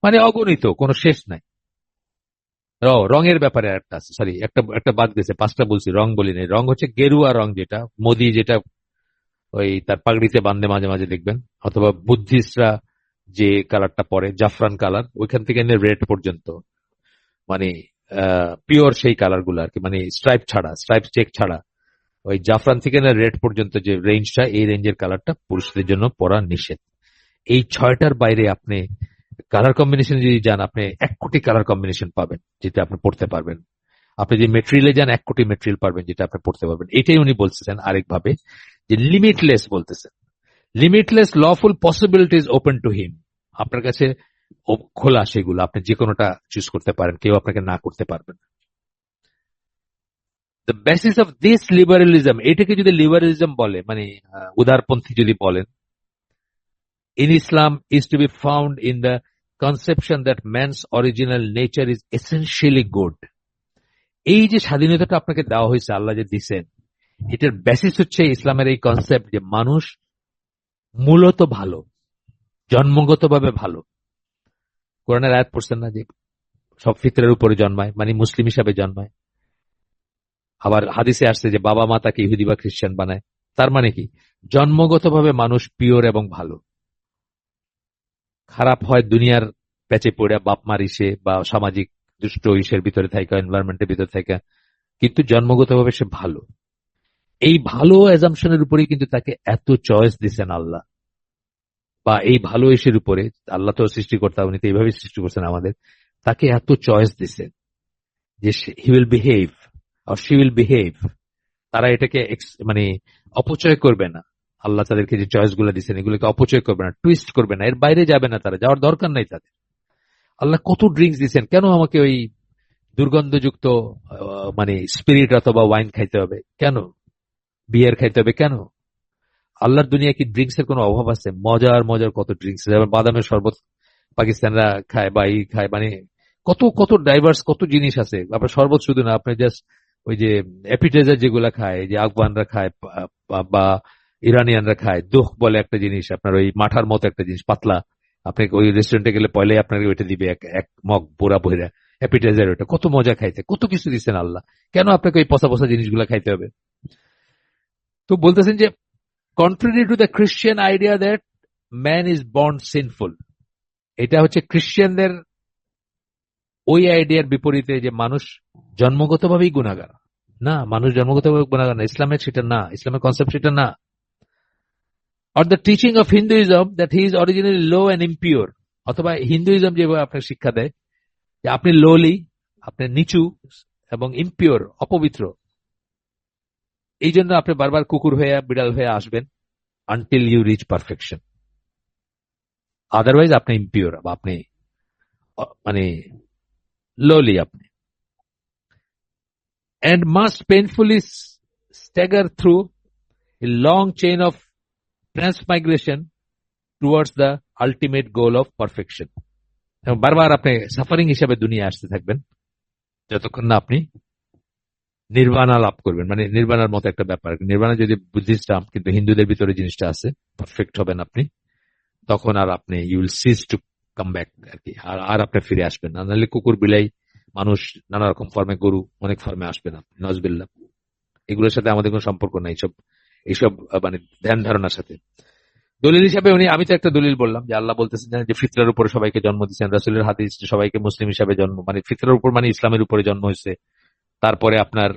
মানে অগণিত, কোনো শেষ নাই। রঙের ব্যাপারে একটা আছে, সরি একটা একটা বাদ গেছে, 5টা বলছি, রং বলি নাই। রং হচ্ছে গেরুয়া রং, যেটা মোদি যেটা ওই তার পাগড়িতে বান্ধে মাঝে মাঝে দেখবেন, অথবা বুদ্ধিস্টরা যে কালারটা পরে জাফরান কালার, ওইখান থেকে এনে রেড পর্যন্ত, মানে পিওর সেই কালার গুলো আর কি, মানে স্ট্রাইপ ছাড়া, স্ট্রাইপ চেক ছাড়া, ওই জাফরান থেকে না রেড পর্যন্ত যে রেঞ্জটা, এই রেঞ্জের কালারটা পুরুষদের জন্য পরা নিষেধ। এই 6টার বাইরে আপনি কালার কম্বিনেশন যদি যান, আপনি 1 কোটি কালার কম্বিনেশন পাবেন যেটা আপনি পড়তে পারবেন। আপনি যে মেটেরিয়ালে যান, 1 কোটি মেটেরিয়াল পারবেন যেটা আপনি পড়তে পারবেন। এটাই উনি বলতেছেন আরেকভাবে, যে লিমিটলেস বলতেছেন, limitless lawful পসিবিলিটিজ open to him. আপনার কাছে খোলা সেগুলো, আপনি যে কোনোটা চুজ করতে পারেন, কেউ আপনাকে না করতে পারবেন। The basis of this liberalism, এটাকে যদি লিবারালিজম বলে, মানে উদারপন্থী যদি বলেন, in Islam is to be found in the conception that man's original nature is essentially good. এই যে স্বাধীনতাটা আপনাকে দেওয়া হয়েছে, আল্লাহ যে দিচ্ছেন, এটার বেসিস হচ্ছে ইসলামের এই কনসেপ্ট যে মানুষ মূলত ভালো, জন্মগতভাবে ভালো। কোরআনের আয়াত পড়ছেন না যে সব ফিতরের উপরে জন্মায়, মানে মুসলিম হিসাবে জন্মায়। আবার হাদিসে আসছে যে বাবা মা তাকে ইহুদি বা খ্রিস্টান বানায়। তার মানে কি, জন্মগতভাবে মানুষ পিওর এবং ভালো। খারাপ হয় দুনিয়ার প্যাচে পড়ে, বাপ মার ইসে বা সামাজিক দুষ্ট ইসের ভিতরে থাকা, এনভায়রনমেন্টের ভিতরে থাকা, কিন্তু জন্মগতভাবে সে ভালো। এই ভালো অ্যাজাম্পশনের উপরেই কিন্তু তাকে এত চয়েস দিচ্ছেন আল্লাহ, বা এই ভালো ইসের উপরে আল্লাহ তো সৃষ্টিকর্তা, উনি তো এইভাবে সৃষ্টি করছেন আমাদের, তাকে এত চয়েস দিচ্ছেন যে he will behave or she will behave. তারা এটাকে মানে অপচয় করবে না। আল্লাহ তাদেরকে যে চয়েস গুলো দিচ্ছেন, এগুলোকে অপচয় করবে না, টুইস্ট করবে না, এর বাইরে যাবে না, তারা যাওয়ার দরকার নাই তাদের। আল্লাহ কত ড্রিঙ্কস দিচ্ছেন, কেন আমাকে ওই দুর্গন্ধযুক্ত মানে স্পিরিট অথবা ওয়াইন খাইতে হবে, কেন বিয়ার খাইতে হবে, কেন? আল্লাহর দুনিয়া কি ড্রিঙ্কস এর কোনো অভাব আছে? মজার মজার কত ড্রিঙ্কস, যেমন বাদামের শরবত পাকিস্তানরা খায় বা এই খায়, মানে কত কত ডাইভার্স কত জিনিস আছে। আপনার শরবত শুধু না, আপনি জাস্ট ওই যে অ্যাপিটাইজার যেগুলা খায়, যে আফগানরা খায় বা ইরানিয়ানরা খায়, দোহ বলে একটা জিনিস, আপনার ওই মাঠার মতো একটা জিনিস পাতলা, আপনি ওই রেস্টুরেন্টে গেলে পয়লাই আপনাকে ওইটা দিবে, এক মগ বোরা বইরা অ্যাপিটাইজার, ওইটা কত মজা খাইতে, কত কিছু দিচ্ছেন আল্লাহ, কেন আপনাকে ওই পচা পচা জিনিসগুলা খাইতে হবে? তো বলতেছেন যে contrary to the Christian idea that man is born sinful, এটা হচ্ছে খ্রিস্টানদের ওই আইডিয়ার বিপরীতে যে মানুষ জন্মগতভাবেই গুনাহগার। না, মানুষ জন্মগতভাবে গুনাহগার না, ইসলামের সেটা না, ইসলামের কনসেপ্ট সেটা না। or the teaching of Hinduism that he is originally low and impure, অথবা হিন্দুইজম যেভাবে আপনাকে শিক্ষা দেয় যে আপনি লোলি, আপনি নিচু এবং ইম্পিওর, অপবিত্র, এই জন্য আপনি বারবার কুকুর হয়ে বিড়াল হয়ে আসবেন until you reach perfection, otherwise আপনি ইম্পিওর, বা আপনি মানে লোলি আপনি, and must painfully stagger through a long chain of transmigration towards the ultimate goal of perfection. এবং বারবার আপনি সাফারিং হিসাবে দুনিয়া আসতে থাকবেন যতক্ষণ না আপনি নির্বাণা লাভ করবেন। মানে নির্বাণার মতো একটা ব্যাপার। নির্বাণা যদি বুদ্ধিস্টাম, কিন্তু হিন্দুদের ভিতরে জিনিসটা আছে, পারফেক্ট হবেন আপনি, তখন আর আপনি you will cease to come back আর কি। আর আপনি ফিরে আসবেন না। নাহলে কুকুর, বিলাই, মানুষ, নানা রকম ফর্মে, গরু, অনেক ফর্মে আসবেন আপনি, নজবিল্লাহ। এগুলোর সাথে আমাদের কোনো সম্পর্ক নাই, এইসব মানে ধ্যান ধারণার সাথে। দলিল হিসাবে আমি তো একটা দলিল বললাম যে আল্লাহ বলতেছেন যে ফিতরার উপরে সবাইকে জন্ম দিচ্ছেন। রাসূলের হাদিস সবাইকে মুসলিম হিসাবে জন্ম, মানে ফিতরার উপর মানে ইসলামের উপরে জন্ম হয়েছে। তারপরে আপনার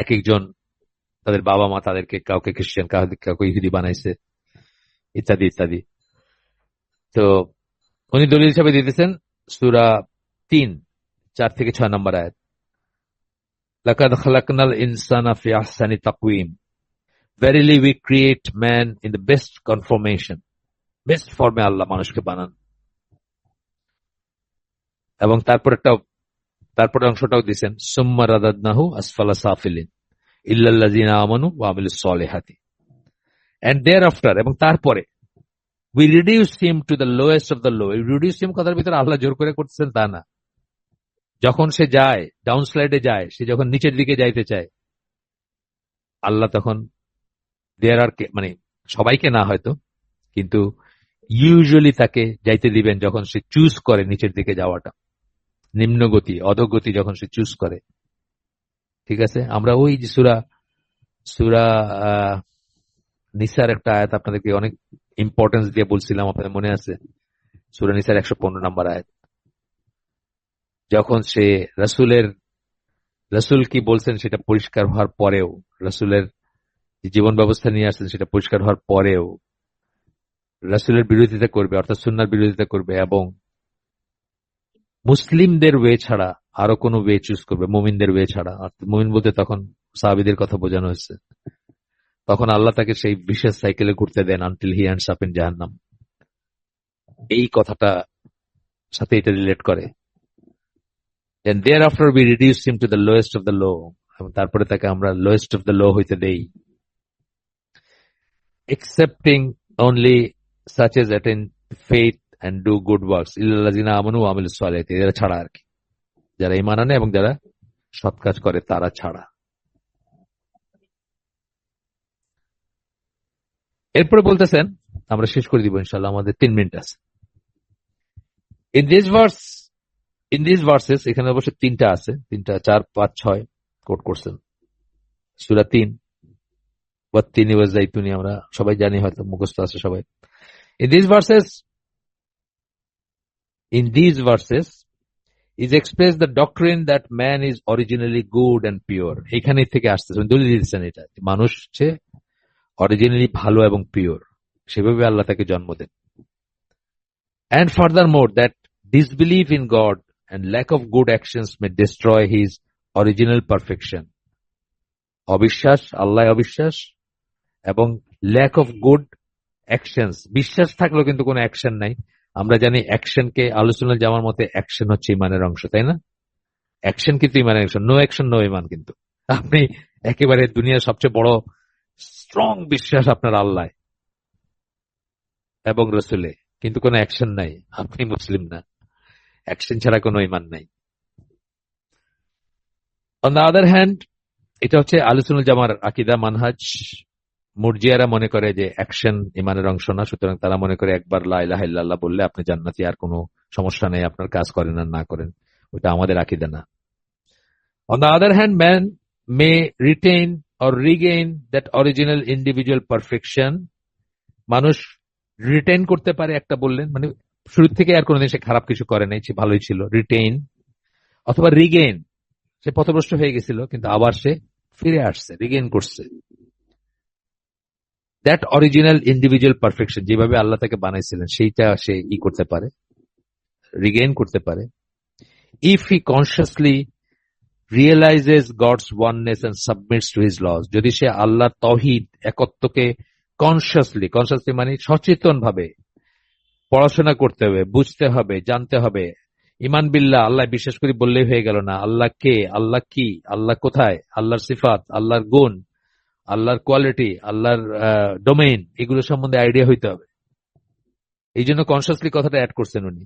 এক একজন তাদের বাবা মা তাদেরকে কাউকে খ্রিস্টান, কাউকে ইহুদি বানাইছে, ইত্যাদি ইত্যাদি। তো উনি দলিল হিসাবে দিতেছেন সূরা 3:4-6 নম্বর আয়াত, লাকাদ খালাকনাল ইনসানা ফি আহসানি তাকওয়িম, verily we create man in the best conformation, best ফর্মে আল্লাহ মানুষকে বানান। এবং তারপরে অংশটাও দিচ্ছেন, সুম্মা রাদাদনাহু আসফালা সাফিলিন ইল্লাল্লাযিনা আমানু ওয়া আমিলুস সলিহাতি, and thereafter, এবং তারপরে we reduce him to the lowest of the low. reduce him কথার ভিতরে আল্লাহ জোর করে করতেছেন তা না। যখন সে যায়, ডাউন স্লাইডে যায়, সে যখন নিচের দিকে যাইতে চায়, আল্লাহ তখন মানে সবাইকে না হয়তো, কিন্তু ইউজুয়ালি তাকে যাইতে দিবেন যখন সে চুজ করে নিচের দিকে যাওয়াটা, নিম্নগতি, অধোগতি যখন সে চুজ করে। ঠিক আছে, আমরা ওই যে সূরা নিসার একটা আয়াত আপনাদেরকে অনেক ইম্পর্টেন্স দিয়ে বলছিলাম, আপনাদের মনে আছে? সূরা নিসার 115 নম্বর আয়াত। যখন সে রাসূল কি বলছেন সেটা পরিষ্কার হওয়ার পরেও, রাসূলের জীবন ব্যবস্থা নিয়ে আসছেন সেটা পরিষ্কার হওয়ার পরেও রাসূলের বিরোধিতা করবে, অর্থাৎ সুন্নাহর বিরোধিতা করবে, এবং মুসলিমদের ওয়ে ছাড়া আরো কোনো ওয়ে চুজ করবে, মুমিনদের ওয়ে ছাড়া। অর্থাৎ মুমিন বলতে তখন সাহাবীদের কথা বোঝানো হয়েছে। তখন আল্লাহ তাকে সেই বিশেষ সাইকেলে ঘুরতে দেন until he ends up in জাহান্নাম। এই কথাটা সাথে এটা রিলেট করে। And thereafter we reduce him to the lowest of the low, এবং তারপরে তাকে আমরা lowest of the low হইতে দেই, excepting only such as attain faith and do good works ইল্লাল্লাযিনা আমানু ওয়া আমিলুস সলিহাতি, এরা ছাড়া আর কি, যারা ঈমান আনে এবং যারা সৎ কাজ করে তারা ছাড়া। এরপরে বলতেছেন, আমরা শেষ করে দিব ইনশাআল্লাহ, আমাদের 3 মিনিট আছে। In these verses, এখানে অবশ্য 3টা আছে, 3টা 4, 5, 6 কোট করছেন। সূরা 3 ওয়াত্তিনি ওয়াযাইতুনি আমরা সবাই জানি, হয়তো মুখস্থ আছে সবাই। In these verses is expressed the doctrine that man is originally good and pure. এখানে থেকে আসতেছে, দলিল দিচ্ছেন এটা, মানুষ হচ্ছে অরিজিনালি ভালো এবং পিওর, সেভাবে আল্লাহ তাকে জন্ম দেন। And furthermore, that disbelief in God and lack of good actions may destroy his original perfection. অবিশ্বাস, আল্লাহ অবিশ্বাস, এবং ল্যাক অফ গুড অ্যাকশনস, বিশ্বাস থাকলেও কিন্তু কোনো অ্যাকশন নাই। আমরা জানি অ্যাকশনকে আলোচনা যাওয়ার মতে অ্যাকশন হচ্ছে ইমানের অংশ, তাই না? অ্যাকশন কিন্তু ইমানের অংশ, নো অ্যাকশন নো ইমান। কিন্তু আপনি একেবারে দুনিয়ার সবচেয়ে বড় স্ট্রং বিশ্বাস আপনার আল্লাহ এবং রসুলে, কিন্তু কোনো অ্যাকশন নাই, আপনি মুসলিম না। অ্যাকশন ছাড়া কোনো ইমান নাই। অন দ্য আদার হ্যান্ড, এটা হচ্ছে আহলুস-সুন্নাহ জামার আকীদা, মানহাজ। মুরজিয়ারা মনে করে যে অ্যাকশন ইমানের অংশ না, সুতরাং তারা মনে করে একবার লা ইলাহা ইল্লাল্লাহ বললে আপনি জান্নাতি, আর কোনো সমস্যা নেই, আপনার কাজ করেন আর না করেন। ওটা আমাদের আকীদা না। On the other hand, man May retain or Regain that original individual perfection. মানুষ রিটেইন করতে পারে, একটা বললেন মানে শুরু থেকে আর কোনোদিন সে খারাপ কিছু করে নাই, সে ভালোই ছিল, রিটেইন, অথবা রিগেইন, সে পথভ্রষ্ট হয়ে গেছিল কিন্তু আবার সে ফিরে আসছে, রিগেইন করছে। দ্যাট অরিজিনাল ইন্ডিভিজুয়াল পারফেকশন, যেভাবে আল্লাহ তাকে বানাইছিলেন সেইটা সে করতে পারে, রিগেইন করতে পারে। If he consciously realises God's oneness and submits to his laws, যদি সে আল্লাহর তাওহীদ, একত্বকে কনসিয়াসলি মানে সচেতন ভাবে পড়াশোনা করতে হবে, বুঝতে হবে, জানতে হবে। ইমান বিল্লাহ, আল্লাহ বিশ্বাস করি বললেই হয়ে গেল না। আল্লাহ কে, আল্লাহ কি, আল্লাহ কোথায়, আল্লাহর সিফাত, আল্লাহর গুণ, আল্লাহর কোয়ালিটি, আল্লাহর ডোমেইন, এগুলো সম্বন্ধে আইডিয়া হইতে হবে। এই জন্য কনসিয়াসলি কথাটা অ্যাড করছেন উনি।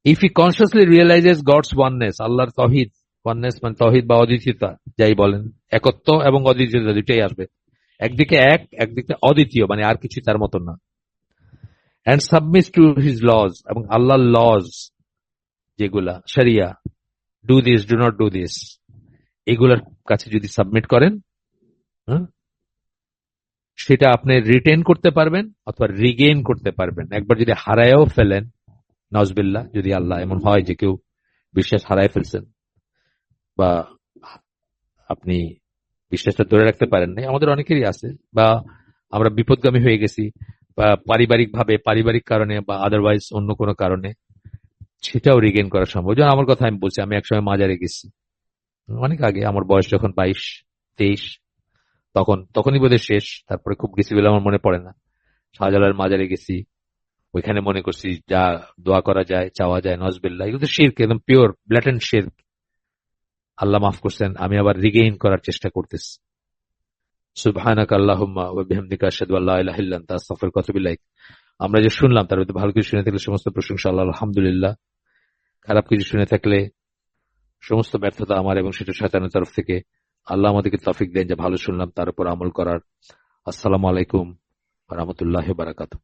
If he consciously realises God's oneness, আল্লাহর তহিদ, ওয়াননেস মানে তহিদ বা অদ্বিতীয়তা যাই বলেন, একত্ব এবং অদ্বিতীয়তা দুটাই আসবে। একদিকে এক, একদিকে অদ্বিতীয়, মানে আর কিছু তার মতন না। And submit to his laws, এবং আল্লাহর লজ যেগুলা শরিয়া, do this, do not do this, এগুলার কাছে যদি সাবমিট করেন, হ্যাঁ, সেটা আপনি রিটেন করতে পারবেন অথবা রিগেইন করতে পারবেন। একবার যদি হারায়ও ফেলেন, নজবিল্লাহ, যদি আল্লাহ এমন হয় যে কেউ বিশ্বাস হারায় ফেলছেন বা আপনি বিশ্বাসটা ধরে রাখতে পারেন নাই, আমাদের অনেকেরই আছে, বা আমরা বিপদগামী হয়ে গেছি বা পারিবারিক কারণে বা আদারওয়াইজ অন্য কোনো কারণে, সেটাও রিগেইন করা সম্ভব। যেমন আমার কথা আমি বলছি, আমি একসময় মাজারে গেছি অনেক আগে, আমার বয়স যখন 22-23, তখনই বোধহয় শেষ, তারপরে খুব গেছি বলে আমার মনে পড়ে না। শাহজালালের মাজারে গেছি, ওইখানে মনে করছি যা দোয়া করা যায়, চাওয়া যায়, নজবিল্লাহ, এগুলো তো শিরক, একদম পিওর ব্ল্যাটেন্ট শিরক। আল্লাহ মাফ করছেন, আমি আবার রিগেইন করার চেষ্টা করতেছি। সুবহানাক আল্লাহুম্মা ওয়া বিহামদিকা আশহাদু আল্লা ইলাহা ইল্লা আনতা আস্তাগফিরুকা ওয়া আতুবু ইলাইক। আমরা যে শুনলাম তার মধ্যে ভালো কিছু শুনে থাকলে সমস্ত প্রশংসা আল্লাহ, আলহামদুলিল্লাহ। খারাপ কিছু শুনে থাকলে সমস্ত ব্যর্থতা আমার এবং সেটা শয়তানের তরফ থেকে। আল্লাহ আমাদেরকে তৌফিক দেন যে ভালো শুনলাম তার উপর আমল করার। আসসালামু আলাইকুম ওয়া রাহমাতুল্লাহি ওয়া বারাকাতুহু।